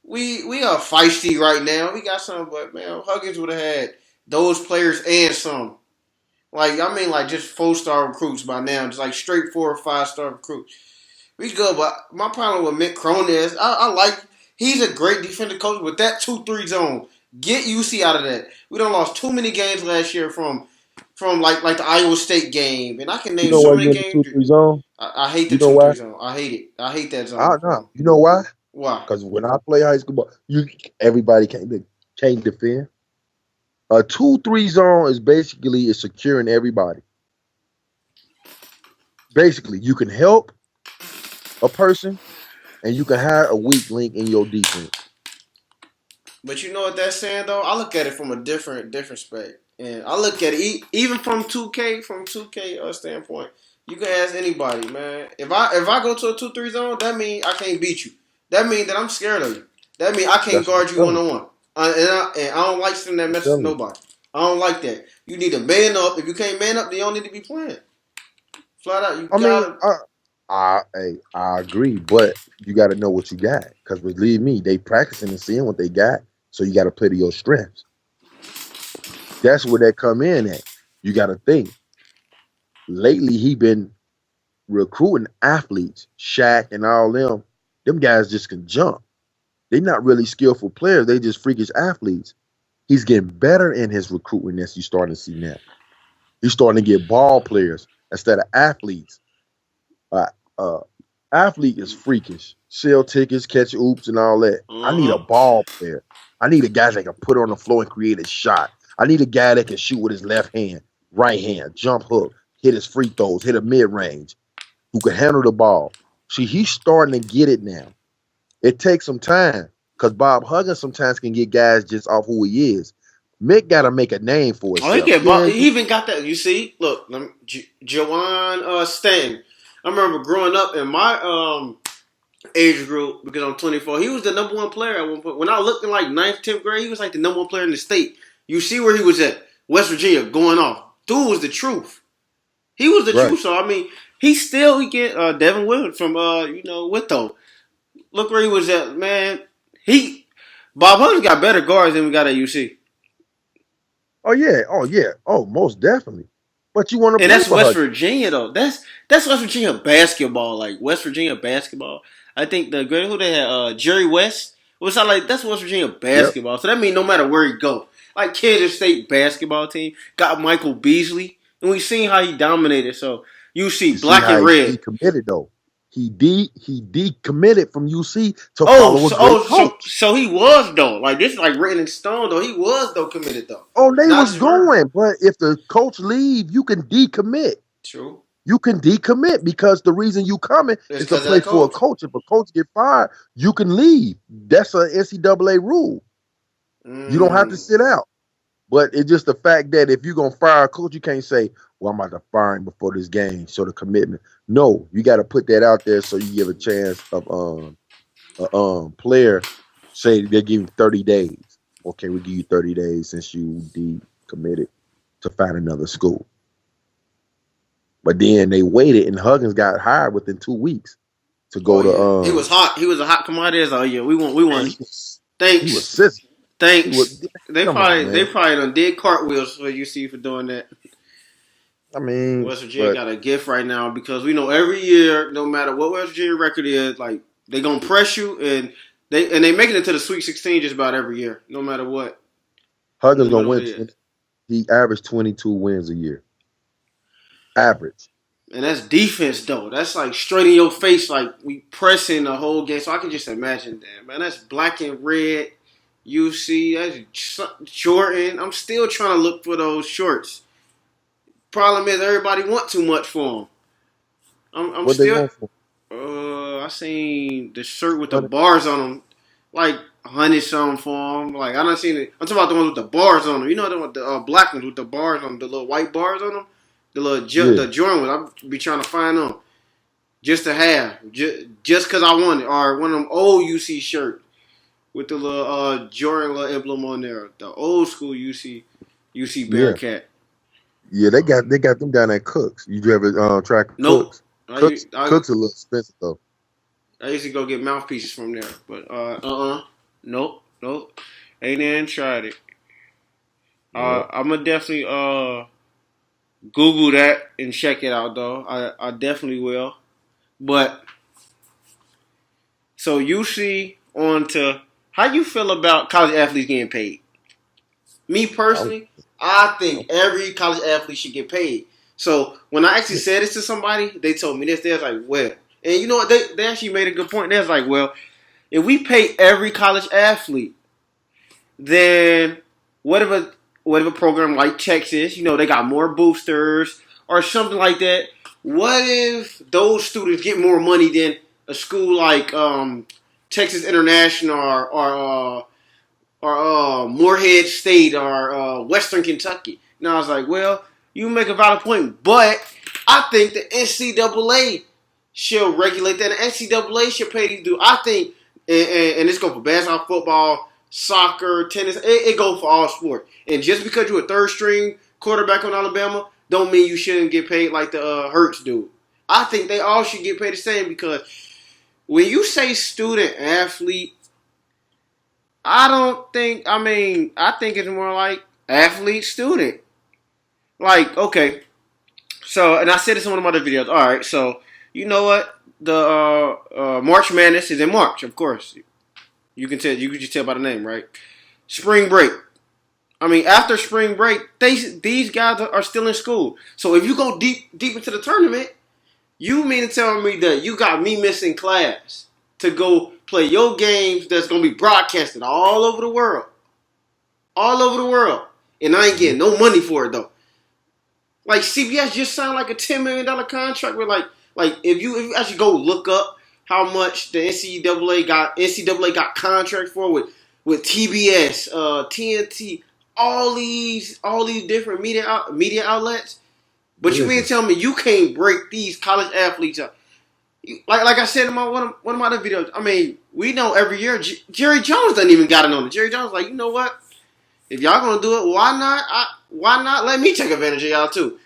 we are feisty right now. We got some, but man, Huggins would have had those players and some. Like I mean, like just 4-star recruits by now, just like straight 4 or 5-star recruits. We good, but my problem with Mick Cronin is I like he's a great defensive coach with that 2-3 zone. Get UC out of that. We done lost too many games last year from like the Iowa State game, and I can You name know so why many you in the games. 2-3 zone? I hate the You know 2-3 why? zone. I hate it. I hate that zone. Nah. You know why? Why? Because when I play high school ball, everybody can't defend. A 2-3 zone is securing everybody. Basically, you can help a person and you can hire a weak link in your defense. But you know what that's saying though? I look at it from a different spec, and I look at it even from 2K standpoint. You can ask anybody, man. If I go to a 2-3 zone, that means I can't beat you. That means that I'm scared of you. That means I can't That's what I'm guard you one telling on one. And I don't like something that you. I'm messes with telling you. nobody. I don't like that. You need to man up. If you can't man up, then you don't need to be playing. Flat out, you I mean, gotta. I agree, but you got to know what you got. Because believe me, they practicing and seeing what they got. So you got to play to your strengths. That's where they come in at. You got to think. Lately, he been recruiting athletes, Shaq and all them. Them guys just can jump. They're not really skillful players. They just freakish athletes. He's getting better in his recruiting as you starting to see now. He's starting to get ball players instead of athletes. Uh, uh, athlete is freakish. Sell tickets, catch oops, and all that. I need a Uh-huh. ball player. I need a guy that can put on the floor and create a shot. I need a guy that can shoot with his left hand, right hand, jump hook, hit his free throws, hit a mid range, who can handle the ball. See, he's starting to get it now. It takes some time because Bob Huggins sometimes can get guys just off who he is. Mick got to make a name for Oh, he himself. get Yeah, he even got that. You see, look, Jawan Stanton. I remember growing up in my age group because I'm 24. He was the number one player at one point. When I looked in like 9th, 10th grade, he was like the number one player in the state. You see where he was at, West Virginia, going off. Dude was the truth. He was the right. truth. So I mean, he get Devin Williams from Witho. Look where he was at, man. He Bob Huggins got better guards than we got at UC. Oh yeah. Oh yeah. Oh, most definitely. But you want to And play that's for West Huggins. Virginia though. That's West Virginia basketball. Like West Virginia basketball. I think the great who they had Jerry West. Was like that's West Virginia Yep. basketball. So that means no matter where he go, like Kansas State basketball team got Michael Beasley, and we seen how he dominated. So you see You see black how and he red. decommitted though. He decommitted from UC to Oh, follow a so great oh, so coach. so he was though. Like this is like written in stone though. He was though committed though, Oh, they not was just verbal. going, but if the coach leave, you can decommit. True. You can decommit because the reason you coming It's is to because of play that for a coach. coach. If a coach get fired, you can leave. That's a NCAA rule. You don't have to Mm. sit out. But it's just the fact that if you're gonna fire a coach, you can't say, "Well, I'm about to fire him before this game." Show the commitment. No, you got to put that out there so you give a chance of player say they give you 30 days. Okay, we give you 30 days since you decommitted to find another school. But then they waited, and Huggins got hired within 2 weeks to Oh go to yeah, he was hot. He was a hot commodity. Oh yeah, we want. We Man, want. he was Thanks. sizzling. He was Thanks. come on, They man. probably done did cartwheels for UC for doing that. I mean, West Virginia but got a gift right now because we know every year, no matter what West Virginia record is, like they gonna press you and they make it into the Sweet 16 just about every year, no matter what, Huggins no gonna matter what win it is. 20. He averaged 22 wins a year. Average. And that's defense though. That's like straight in your face, like we pressing the whole game. So I can just imagine that, man. That's black and red. UC. That's Jordan. I'm still trying to look for those shorts. Problem is everybody want too much for them. I'm What they still. want for I seen the shirt with the 100? bars on them, like 100 something for them. Like I done seen it. I'm talking about the ones with the bars on them. You know the black ones with the bars on them, the little white bars on them, the little Yeah, the Jordan ones. I be trying to find them just to have, just cause I want it, or one of them old UC shirt with the little Jordan little emblem on there, the old school UC yeah, Bearcat. yeah. They got them down at Cooks. You ever track Nope. Cooks? Cooks I Cooks a little expensive though. I used to go get mouthpieces from there, but Nope. Ain't even tried it. Yeah. I'm gonna definitely Google that and check it out though. I definitely will. But so you see on to how you feel about college athletes getting paid. Me I'm, personally, I I'm, think every college athlete should get paid. So when I actually said this to somebody, they told me this. They was like, well, and you know what? They actually made a good point. They was like, well, if we pay every college athlete, then whatever program like Texas, they got more boosters or something like that. What if those students get more money than a school like Texas International or Moorhead State or Western Kentucky? And I was like, well, you make a valid point, but I think the NCAA should regulate that. The NCAA should pay these dudes. I think, and this go for basketball, football, soccer, tennis. It go for all sports. And just because you're a third string quarterback on Alabama, don't mean you shouldn't get paid like the Hurts dude. I think they all should get paid the same because when you say student athlete, I don't think. I mean, I think it's more like athlete student. Like, okay, so and I said this in one of my other videos. All right, so you know what? The March Madness is in March, of course. You can tell. You can just tell by the name, right? Spring break. I mean, after spring break, these guys are still in school. So if you go deep into the tournament, you mean to tell me that you got me missing class to go play your games that's gonna be broadcasted all over the world, and I ain't getting no money for it though. Like CBS just signed like a $10 million contract with like if you actually go look up how much the NCAA got contract for with TBS, TNT, all these different media outlets. But you mean to tell me you can't break these college athletes up? Like I said in one of my other videos, I mean, we know every year Jerry Jones doesn't even got it on it. Jerry Jones like, you know what? If y'all gonna do it, why not let me take advantage of y'all too?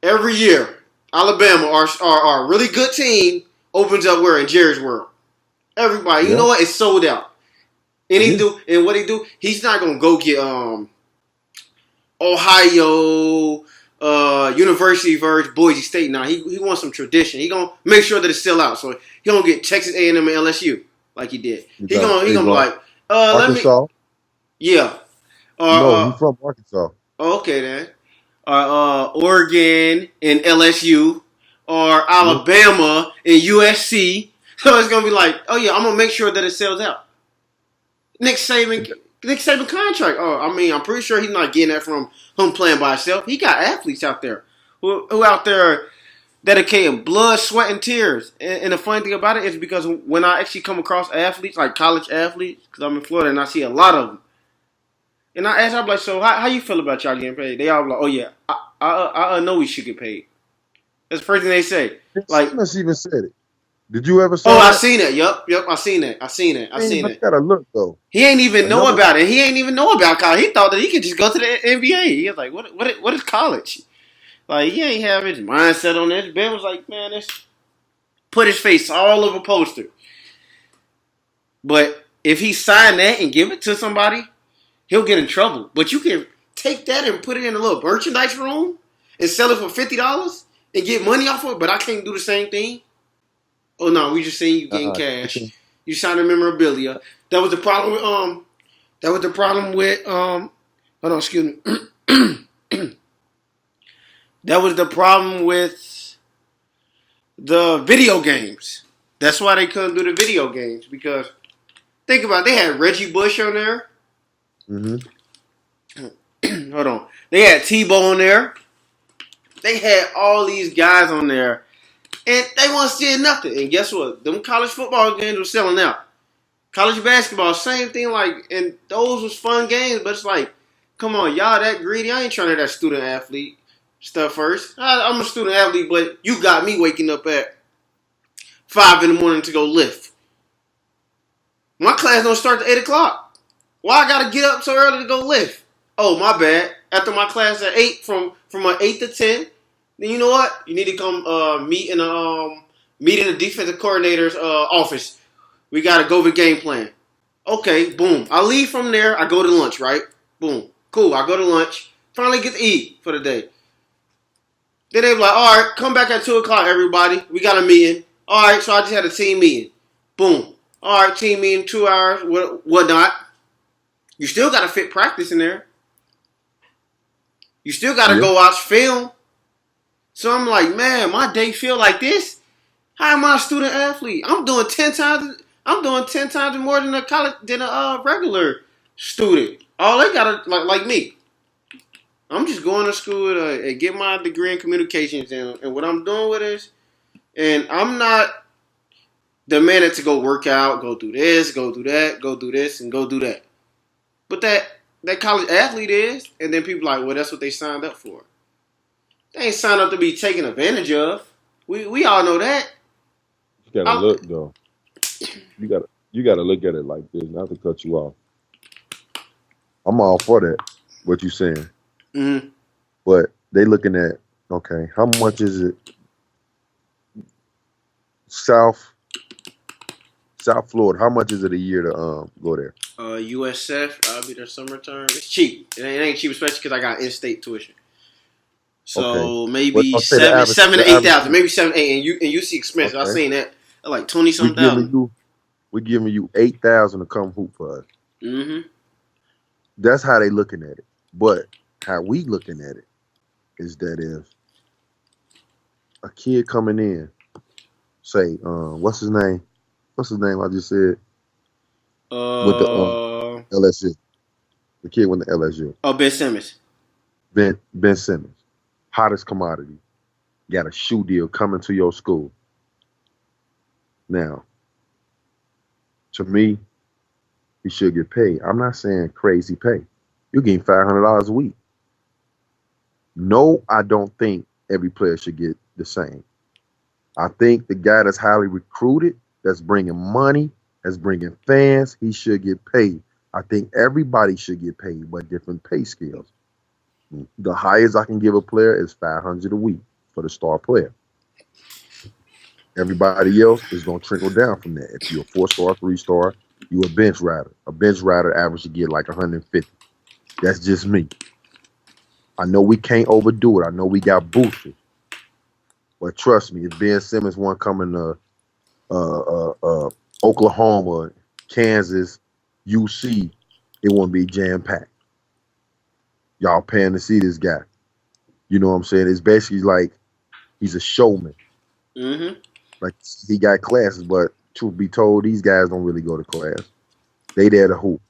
Every year, Alabama, our really good team, opens up where in Jerry's World. Everybody, you yeah. know what? It's sold out. And Yeah. what he do? He's not gonna go get Ohio University versus Boise State. Now he wants some tradition. He gonna make sure that it's still out. So he gonna get Texas A&M and LSU like he did. You He got gonna be like, let me, Arkansas. yeah, No, he's from Arkansas. okay then. Oregon and LSU, or Yeah. Alabama and USC. So it's gonna be like, oh yeah, I'm gonna make sure that it sells out. Nick Saban contract. Oh, I mean, I'm pretty sure he's not getting that from him playing by himself. He got athletes out there who out there dedicating blood, sweat, and tears. And the funny thing about it is because when I actually come across athletes, like college athletes, because I'm in Florida and I see a lot of them, and I ask, I'm like, so how you feel about y'all getting paid? They all like, oh yeah, I know we should get paid. That's the first thing they say. Like, Simmons even said it. Did you ever oh, saw I that? seen it. Yup. I seen it. Man, I gotta look though. He ain't even know Another about it. He ain't even know about college. He thought that he could just go to the NBA. He was like, what is college? Like, he ain't have his mindset on this. Ben was like, man, this put his face all over poster. But if he signed that and give it to somebody, he'll get in trouble. But you can take that and put it in a little merchandise room and sell it for $50 and get money off of it. But I can't do the same thing. Oh no, we just seen you getting cash. You signed a memorabilia. That was the problem with hold on, excuse me. That was the problem with the video games. That's why they couldn't do the video games because think about it, they had Reggie Bush on there. Mm-hmm. Hold on. They had Tebow on there. They had all these guys on there. And they weren't seeing nothing. And guess what? Them college football games were selling out. College basketball, same thing. Like, and those was fun games, but it's like, come on, y'all that greedy. I ain't trying to that student athlete stuff first. I'm a student athlete, but you got me waking up at 5 in the morning to go lift. My class don't start at 8 o'clock. Why I gotta get up so early to go lift? Oh, my bad. After my class at 8, from 8 to 10, then you know what? You need to come meet in the defensive coordinator's office. We got to go over the game plan. Okay, boom. I leave from there. I go to lunch, right? Boom. Cool. I go to lunch. Finally get to eat for the day. Then they be like, all right, come back at 2 o'clock, everybody. We got a meeting. All right, so I just had a team meeting. Boom. All right, team meeting, 2 hours, whatnot. You still got to fit practice in there. You still got to Yeah. go watch film. So I'm like, man, my day feel like this. How am I a student athlete? I'm doing 10 times. I'm doing 10 times more than a regular student. All they gotta like me. I'm just going to school to get my degree in communications, and what I'm doing with it, and I'm not demanded to go work out, go do this, go do that, go do this, and go do that. But that college athlete is, and then people are like, well, that's what they signed up for. They ain't signed up to be taken advantage of. We all know that. You gotta look though. You gotta look at it like this. Not to cut you off. I'm all for that. What you saying? Mm-hmm. But they looking at, okay, how much is it? South Florida. How much is it a year to go there? USF, I'll be there summertime. It's cheap. It ain't cheap, especially because I got in-state tuition. Okay. So What maybe I'll say the average seven to eight thousand, fee. maybe 7, 8, and you see expensive. I Okay. seen that at like 20 We some giving thousand. you we giving you 8,000 to come hoop for us. Mm-hmm. That's how they looking at it. But how we looking at it is that if a kid coming in, say, what's his name? What's his name? I just said with the Uh LSU. The kid went to LSU. oh, Ben Simmons. Ben Simmons, hottest commodity. Got a shoe deal coming to your school. Now, to me, he should get paid. I'm not saying crazy pay. You're getting $500 a week. No, I don't think every player should get the same. I think the guy that's highly recruited, that's bringing money, that's bringing fans, he should get paid. I think everybody should get paid, but different pay scales. The highest I can give a player is $500 a week for the star player. Everybody else is going to trickle down from that. If you're a 4-star, 3-star, you're a bench rider. A bench rider average to get like 150. That's just me. I know we can't overdo it. I know we got boosters. But trust me, if Ben Simmons want coming to Oklahoma, Kansas, UC, it won't be jam packed. Y'all paying to see this guy. You know what I'm saying? It's basically like he's a showman. Mm-hmm. Like he got classes, but truth be told, these guys don't really go to class. They there to hoop.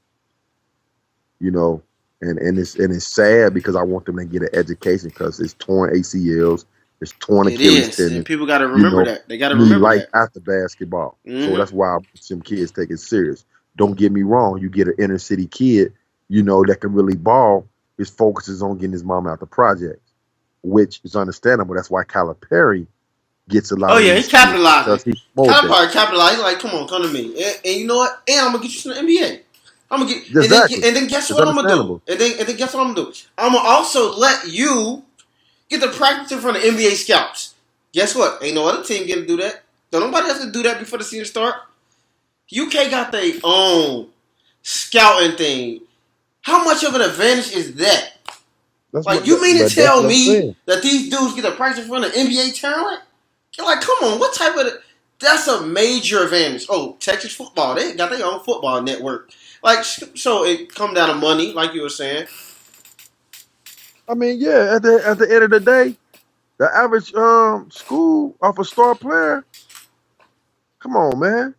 You know, and it's sad because I want them to get an education because it's torn ACLs, it's torn It Achilles is, and tendon. people got to You remember know, that. They got to need remember life that. after basketball. So Mm-hmm. that's why some kids take it serious. Don't get me wrong. You get an inner city kid, you know, that can really ball. His focus is on getting his mom out the projects, which is understandable. That's why Calipari gets a Oh lot of yeah, he these kids capitalizing. because he promote that. Calipari capitalized. He's like, come on, come to me, and you know what? And I'm gonna get you to the NBA. I'm gonna get, Exactly. and then guess It's what I'm gonna do? understandable. And then guess what I'm gonna do? I'm gonna also let you get the practice in front of NBA scouts. Guess what? Ain't no other team getting to do that. Don't nobody have to do that before the season start. UK got their own scouting thing. How much of an advantage is that? Like, you mean to But that's tell what I'm me saying. that these dudes get a practice in front of NBA talent? You're like, come on, what type of... That's a major advantage. Oh, Texas football, they got their own football network. Like, so it come down to money, like you were saying. I mean, yeah. At the end of the day, the average school off a star player. Come on, man.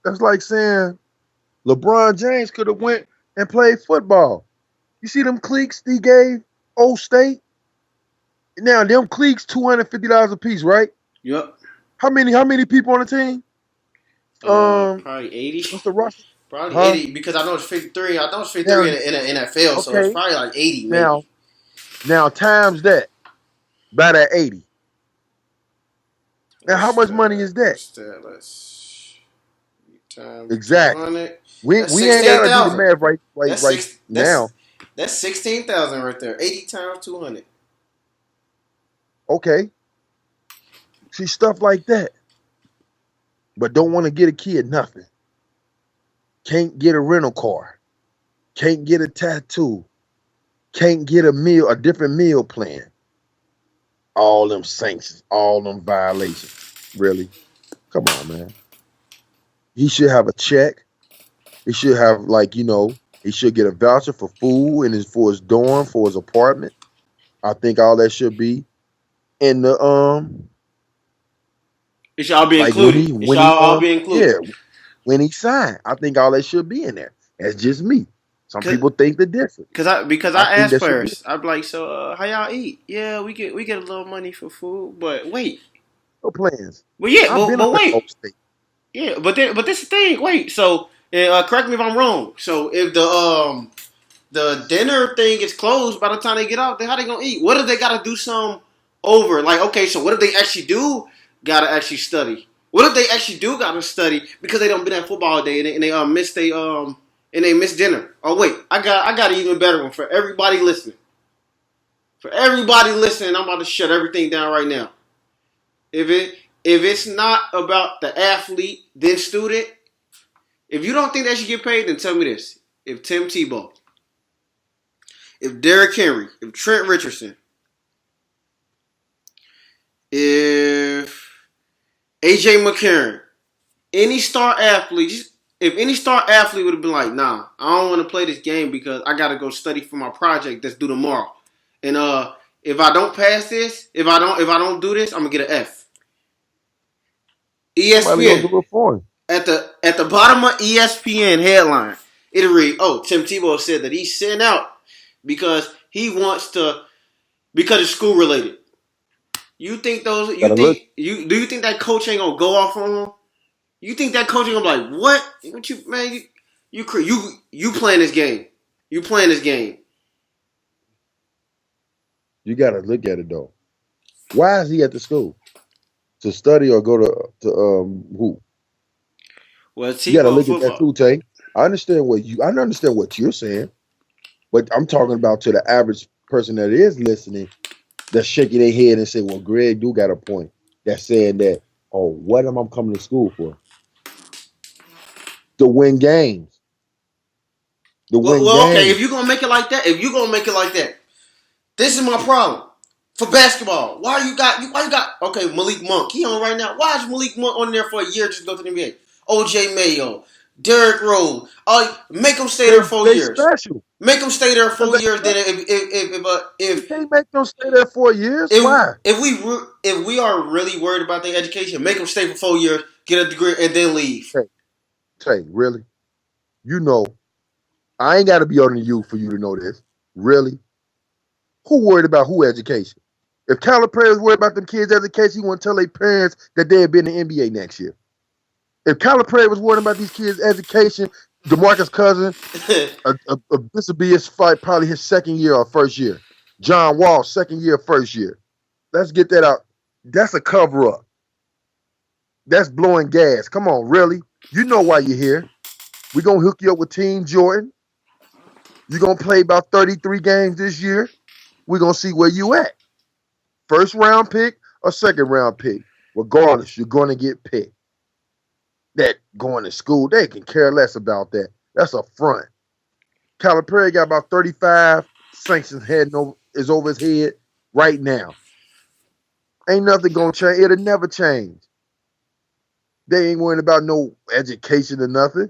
That's like saying LeBron James could have went and played football. You see them cliques he gave Old State? Now them cliques $250 a piece, right? Yep. How many people on the team? Probably 80. What's the roster? Probably Huh? 80 because I know it's 53. I know it's 53 Now, in the NFL, so it's okay. probably like 80 Now, maybe. now times that by that 80. Now, how What's much money that? is that? What's that? Let's times Exactly. 200. We That's we ain't gotta do the 16,000. math right right That's right six. now. That's 16,000 right there. 80 times 200. Okay. See stuff like that. But don't want to get a kid nothing. can't get a rental car, can't get a tattoo, can't get a different meal plan. All them sanctions, all them violations. Really? Come on, man. He should have a check. He should have he should get a voucher for food and for his dorm, for his apartment. I think all that should be in the It should all be like included. It should all be included. yeah, when he signed. I think all that should be in there. That's just me. Some Cause, people think the different. because I I think asked that should be first. I'd be like, so how y'all eat? Yeah, we get a little money for food, but wait, no plans. but yeah, I've been on but that wait, whole state. yeah, but this is the thing. Wait, so correct me if I'm wrong. So if the dinner thing is closed by the time they get out, then how they gonna eat? What if they gotta do some over? Like, okay, so what if they actually do gotta actually study? What if they actually do gotta study because they don't been at football all day and they and they miss dinner? Oh wait, I got an even better one for everybody listening. For everybody listening, I'm about to shut everything down right now. If it's not about the athlete then student, if you don't think they should get paid, then tell me this: if Tim Tebow, if Derrick Henry, if Trent Richardson, if AJ McCarron, any star athlete, if any star athlete would have been like, nah, I don't want to play this game because I got to go study for my project that's due tomorrow, and if I don't pass this, if I don't do this, I'm gonna get an F. Somebody gonna ESPN do it for him. at the bottom of ESPN headline, it'll read, "Oh, Tim Tebow said that he's sitting out because he wants to because it's school related." You think those? You Gotta look. think you do you think that coach ain't gonna go off on him? You think that coach ain't gonna be like, what? What you man? You playing this game? You playing this game? You gotta look at it though. Why is he at the school? To study or go to who? Well, You gotta Tebow look at that football. too, Tay. I understand what you're saying, but I'm talking about to the average person that is listening that's shaking their head and say, well, Greg do got a point. That's saying that, oh, what am I coming to school for? To win games. To win Okay. If games. you gonna make it like that, this is my problem. For basketball, why you got okay Malik Monk? He on right now. Why is Malik Monk on there for a year just to go to the NBA? OJ Mayo, Derrick Rose. Make them stay there four They years. special. Make them stay there Because 4 years. Then you can't make them stay there 4 years. Why? if we are really worried about their education, make them stay for 4 years, get a degree, and then leave. Tay, Tay, really? You know, I ain't gotta be older than you for you to know this. Really? Who worried about who education? If Calipari was worried about them kids' education, he wouldn't tell their parents that they'd be in the NBA next year. If Calipari was worried about these kids' education, DeMarcus Cousins, this would be his fight, probably his second year or first year. John Wall, second year, first year. Let's get that out. That's a cover up. That's blowing gas. Come on, really? You know why you're here. We're going to hook you up with Team Jordan. You're going to play about 33 games this year. We're going to see where you at. First round pick or second round pick. Regardless, you're going to get picked. That going to school, they can care less about that. That's a front. Calipari got about 35 sanctions is over his head right now. Ain't nothing going to change. It'll never change. They ain't worrying about no education or nothing.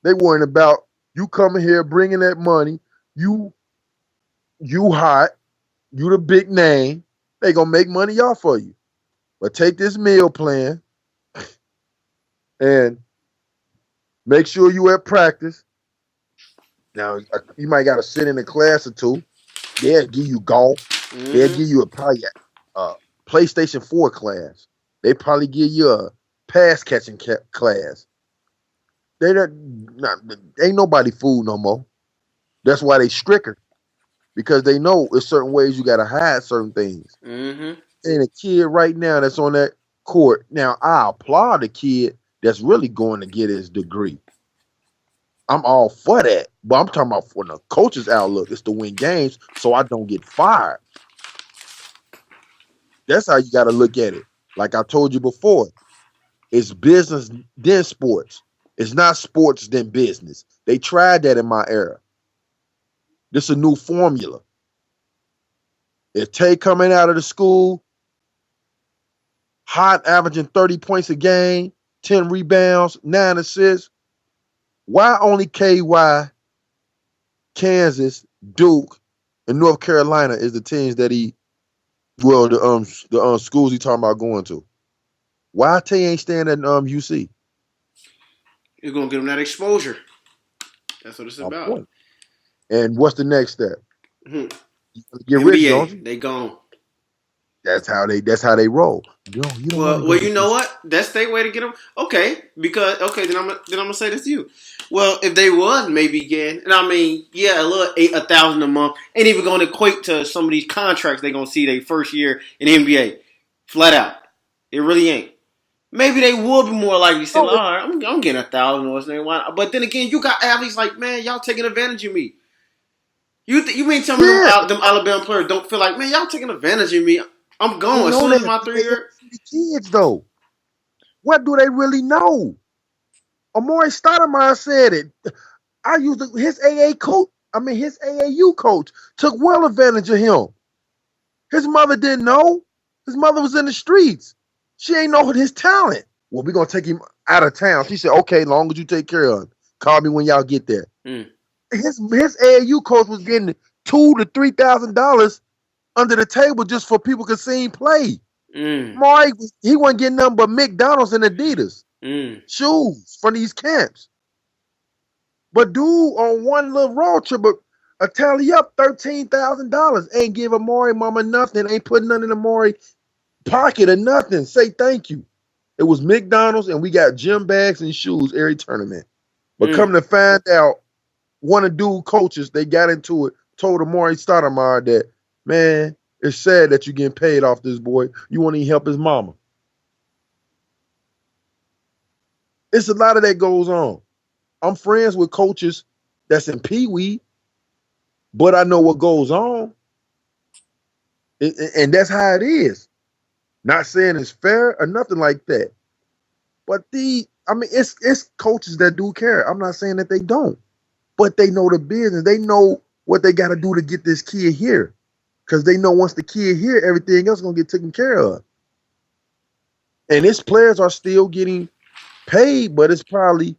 They worrying about you coming here, bringing that money. You hot. You the big name. They going to make money off of you. But take this meal plan and make sure you at practice. Now, you might got to sit in a class or two. They'll give you golf. Mm-hmm. They'll give you probably a PlayStation 4 class. They probably give you a pass catching class. Ain't nobody fool no more. That's why they stricter. Because they know there's certain ways you got to hide certain things. Mm-hmm. And a kid right now that's on that court. Now, I applaud the kid that's really going to get his degree. I'm all for that. But I'm talking about from the coach's outlook. It's to win games so I don't get fired. That's how you got to look at it. Like I told you before, it's business then sports. It's not sports than business. They tried that in my era. This is a new formula. If Tay coming out of the school, hot, averaging 30 points a game, 10 rebounds, 9 assists, why only KY, Kansas, Duke, and North Carolina is the teams that the schools he talking about going to? Why Tay ain't staying at UC? You're gonna give them that exposure. That's what it's My about. point. And what's the next step? Mhm. You get rich, don't NBA, you? they gone. That's how they roll. No, you don't want to Well, go to you know UC. what? That's their way to get them. Okay, because then I'm gonna say this to you. Well, if they was maybe again, and I mean, yeah, $1,000 a month ain't even gonna equate to some of these contracts they gonna see their first year in the NBA, flat out. It really ain't. Maybe they would be more likely to say, No, "All right, I'm getting 1,000 or something." But then again, you got athletes like, man, y'all taking advantage of me. You mean tell me yeah, them Alabama players don't feel like, man, y'all taking advantage of me? I'm they going as know soon as that, my but they 3 year. don't see the kids though. What do they really know? Amore Stoudemire said it. I used his AA coach. I mean, his AAU coach took well advantage of him. His mother didn't know. His mother was in the streets. She ain't know his talent. Well, we're gonna take him out of town. She said, "Okay, long as you take care of him, call me when y'all get there." Mm, His AAU coach was getting $2,000 to $3,000 under the table just for people could see him play. mm, Maury, he wasn't getting nothing but McDonald's and Adidas mm, shoes from these camps. But dude, on one little road trip, a tally up $13,000 ain't give Amari mama nothing, ain't putting nothing in Amari pocket or nothing. Say thank you. It was McDonald's and we got gym bags and shoes every tournament. But mm, come to find out, one of the dude coaches, they got into it, told Amari Stoudemire that, man, it's sad that you're getting paid off this boy. You want to help his mama. It's a lot of that goes on. I'm friends with coaches that's in Pee Wee, but I know what goes on. And that's how it is. Not saying it's fair or nothing like that. But I mean, it's coaches that do care. I'm not saying that they don't, but they know the business. They know what they got to do to get this kid here, because they know once the kid here, everything else is gonna get taken care of. And its players are still getting paid, but it's probably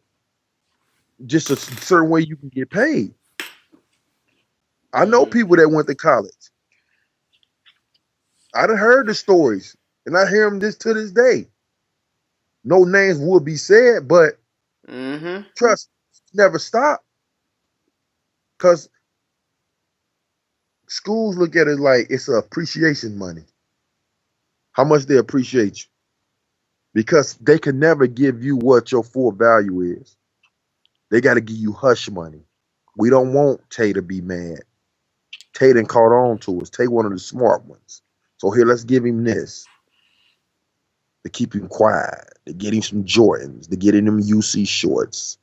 just a certain way you can get paid. I know mm. people that went to college. I done heard the stories, and I hear them this to this day. No names will be said, but Mm-hmm. trust never stop, because schools look at it like it's appreciation money. How much they appreciate you, because they can never give you what your full value is. They got to give you hush money. We don't want Tay to be mad. Tay done caught on to us. Tay one of the smart ones. So here, let's give him this to keep him quiet, to get him some Jordans, to get him them UC shorts,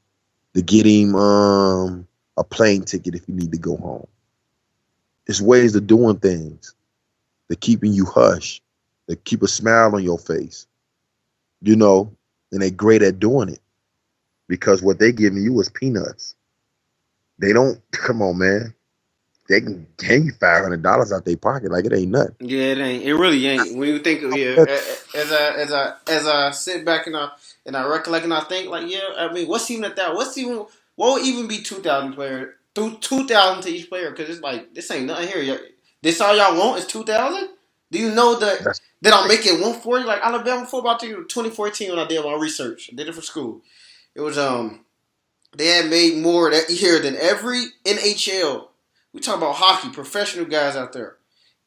to get him a plane ticket if you need to go home. It's ways of doing things, to keeping you hush, to keep a smile on your face, you know, and they great at doing it, because what they giving you is peanuts. They don't, come on, man. They can give you $500 out their pocket like it ain't nothing. Yeah, it ain't. It really ain't. When you think of as I sit back and I recollect and I think like, yeah, I mean, what's even at that? What would even be 2,000 player? 2,000 to each player, because it's like this ain't nothing here. This all y'all want is 2,000. Do you know That's that I'll right. make it 140? Like Alabama football team 2014 when I did my research. I did it for school. It was they had made more that year than every NHL. We talk about hockey, professional guys out there.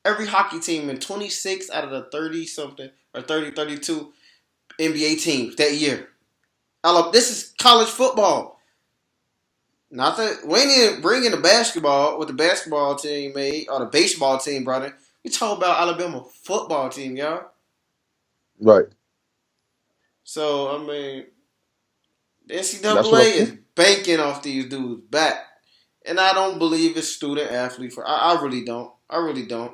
Every hockey team in 26 out of the 30 something or 32 NBA teams that year. This is college football. Not that we ain't even bringing the basketball, what the basketball team made or the baseball team brought in. We talk about Alabama football team, y'all. Right. So I mean, the That's what I'm NCAA is saying. banking off these dudes back, and I don't believe it's student athlete for. I really don't. I really don't.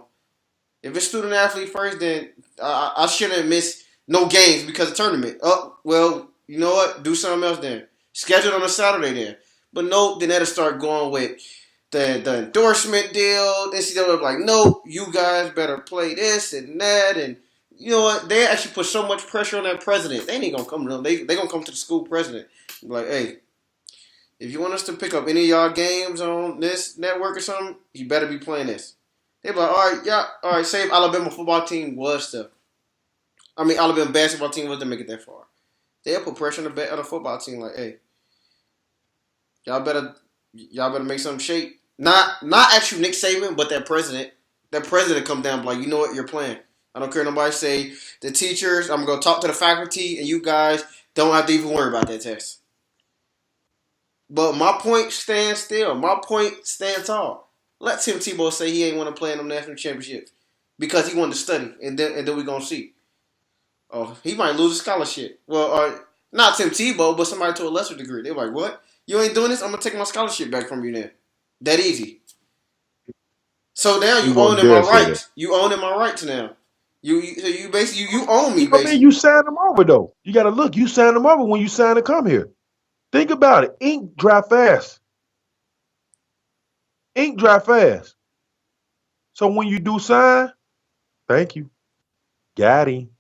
If it's student athlete first, then I shouldn't miss no games because of tournament. Oh well, you know what? Do something else then. Scheduled on a Saturday then. But nope, then that'll start going with the endorsement deal. NCAA was like, nope, you guys better play this and that. And you know what? They actually put so much pressure on that president. They ain't gonna come to them. They gonna come to the school president. Like, hey, if you want us to pick up any of y'all games on this network or something, you better be playing this. They be like, all right, yeah, all right. Say if Alabama football team was to, Alabama basketball team was to make it that far. They'll put pressure on the football team. Like, hey, y'all better make some shape. Not actually Nick Saban, but that president. That president come down like, you know what, you're playing. I don't care nobody say the teachers. I'm gonna talk to the faculty, and you guys don't have to even worry about that test. But my point stands still. My point stands tall. Let Tim Tebow say he ain't want to play in them national championships because he wanted to study, and then we gonna see. Oh, he might lose a scholarship. Well, not Tim Tebow, but somebody to a lesser degree. They're like, what? You ain't doing this? I'm gonna take my scholarship back from you then. That easy. So now you You own gonna in my dare say that? rights. You own in my rights now. You basically you own me I mean, basically. you signed them over though. You got to look. You signed them over when you signed to come here. Think about it. Ink dry fast. Ink dry fast. So when you do sign, thank you. Got him.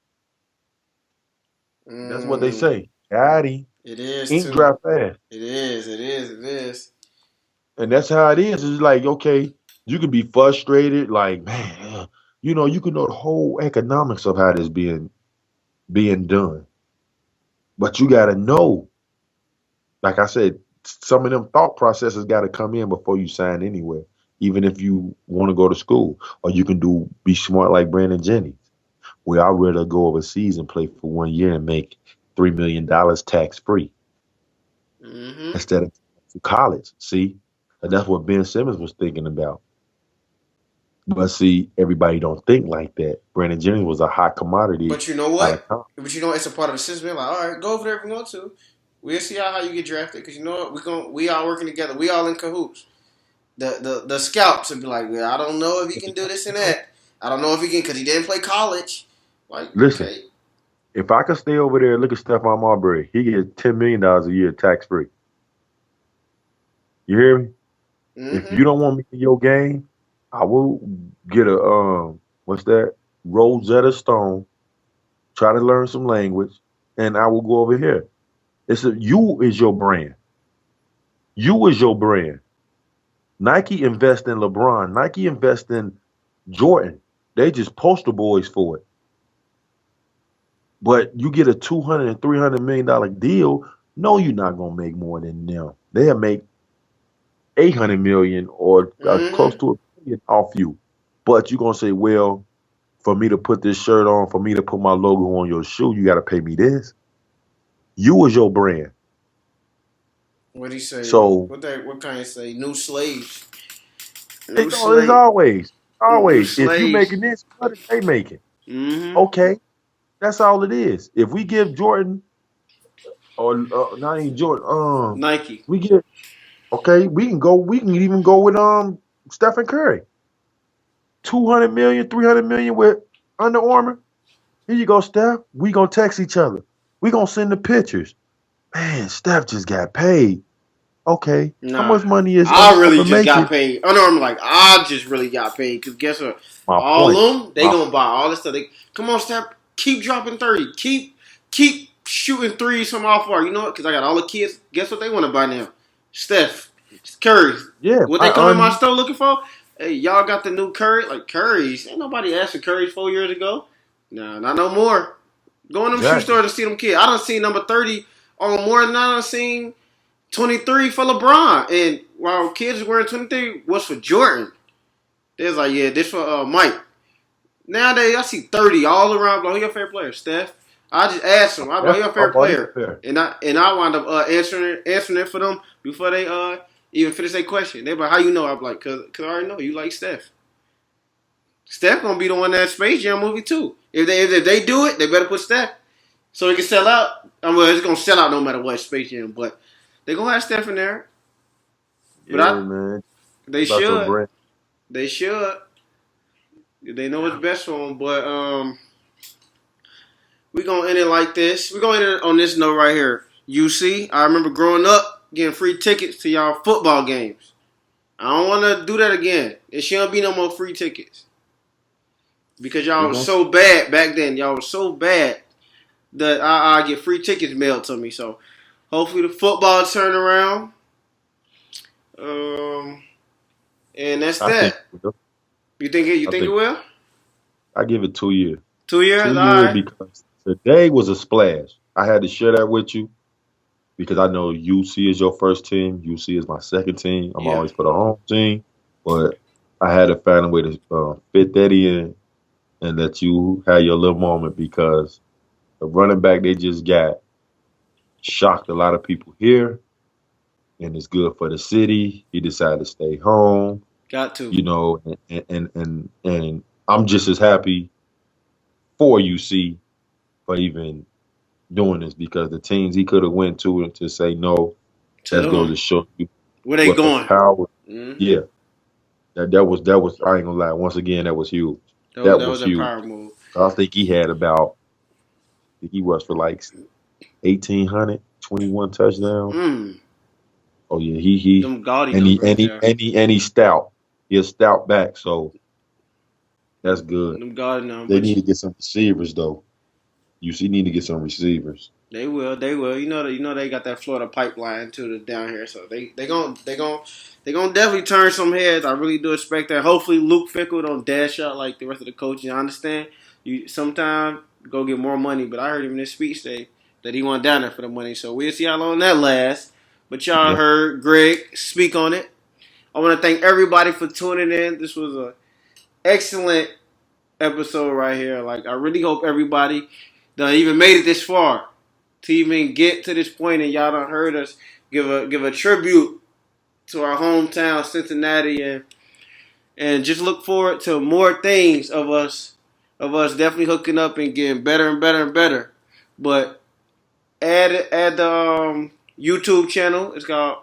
That's what they Mm, say. Got him. it is Ink dry too. fast. It is. It is. It is. And that's how it is. It's like, okay, you can be frustrated, like, man, you can know the whole economics of how this being done. But you gotta know, like I said, some of them thought processes gotta come in before you sign anywhere, even if you want to go to school. Or you can be smart like Brandon Jennings, where I'd rather go overseas and play for 1 year and make $3 million tax free Mm-hmm. instead of college. See? And that's what Ben Simmons was thinking about. But see, everybody don't think like that. Brandon Jennings was a hot commodity But you know out of what? town. But you know it's a part of the system. Like, all right, go over there if you want to. We'll see how you get drafted because you know what? We all working together. We all in cahoots. The scouts would be like, well, I don't know if he can do this and that. I don't know if he can because he didn't play college. Like, Listen, okay. if I could stay over there and look at Stephon Marbury, he gets $10 million a year tax free. You hear me? If Mm-hmm. you don't want me in your game, I will get a what's that? Rosetta Stone, try to learn some language, and I will go over here. You is your brand. You is your brand. Nike invest in LeBron. Nike invest in Jordan. They just poster boys for it. But you get a 200 and $300 million deal, no, you're not gonna make more than them. They'll make 800 million or close Mm-hmm. to a million off you. But you're gonna say, well, for me to put this shirt on, for me to put my logo on your shoe, you gotta pay me this. You is your brand. What do you say? So What kind of say? New slaves. New it's slave. New always, if you slaves. making this, what are they making? Mm-hmm. Okay, that's all it is. If we give Jordan or not even Jordan, Nike. we get okay, we can even go with Stephen Curry. 200 million, 300 million with Under Armour. Here you go, Steph. We gonna text each other. We gonna send the pictures. Man, Steph just got paid. Okay, how Nah, much money is Under I really Armour just got making? paid. I'm like, I just really got paid because guess what? My All point. of them, they My gonna buy all this stuff. They come on, Steph, keep dropping 30, keep shooting threes from off far. You know what? Because I got all the kids. Guess what they want to buy now? Steph, Curry. yeah, What my they come in my un store looking for? Hey, y'all got the new Curry? Like Curry's? Ain't nobody asked for Curry's 4 years ago. Nah, not no more. Go in them shoe exactly. stores to see them kids. I done seen number 30 on more than I done seen 23 for LeBron. And while kids wearing 23 was for Jordan. They was like, yeah, this for Mike. Nowadays, I see 30 all around. Like, who your favorite player? Steph. I just asked him. I was like, That's who your favorite oh, he's player? fair. And I wound up answering it for them before they even finish their question. They like, how you know? I'm like, cause I already know you like Steph. Steph gonna be the one that Space Jam movie too. If they do it, they better put Steph so it can sell out. It's gonna sell out no matter what Space Jam, but they gonna have Steph in there. But Yeah, man. they About your should. brand. They should. They know what's best for them. But we gonna end it like this. We gonna end it on this note right here. UC. I remember growing up getting free tickets to y'all football games. I don't want to do that again. There shouldn't be no more free tickets because y'all We was gonna so bad back then. Y'all was so bad that I get free tickets mailed to me. So hopefully the football turn around. Um, and that's I think that. You think it? You I think it think will? I give it 2 years. 2 years? All 2 years right. because today was a splash. I had to share that with you because I know UC is your first team. UC is my second team. I'm Yeah. always for the home team, but I had to find a way to fit that in and let you have your little moment because the running back they just got shocked a lot of people here, and it's good for the city. He decided to stay home, Got to. you know, and I'm just as happy for UC for even doing this because the teams he could have went to and to say no, that Tell goes them to show you where they what the going. power. Mm-hmm. Yeah, that was I ain't gonna lie. Once again, that was huge. That That was was a huge. power move. I think he had about I think he was for like 1,800, 21 touchdowns. Mm. Oh yeah, he Them gaudy and he numbers and he there. and he and he's stout. He's stout back, so that's good. Them gaudy numbers. They But need to get some receivers though. You need to get some receivers. they will. They will. You know they got that Florida pipeline too down here. So they gonna definitely turn some heads. I really do expect that. Hopefully Luke Fickle don't dash out like the rest of the coaches. I understand. You sometimes go get more money, but I heard him in his speech say that he went down there for the money. So we'll see how long that lasts. But y'all Yeah. heard Greg speak on it. I want to thank everybody for tuning in. This was a excellent episode right here. Like I really hope everybody done even made it this far to even get to this point, and y'all done heard us give a tribute to our hometown, Cincinnati, and just look forward to more things of us definitely hooking up and getting better and better and better. But add the YouTube channel. It's called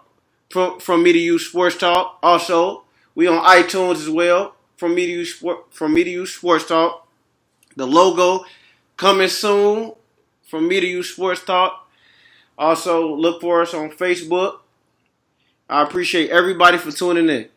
From Me to You Sports Talk. Also, we on iTunes as well. From Me to You Sports Talk. The logo coming soon. From Me to You Sports Talk. Also, look for us on Facebook. I appreciate everybody for tuning in.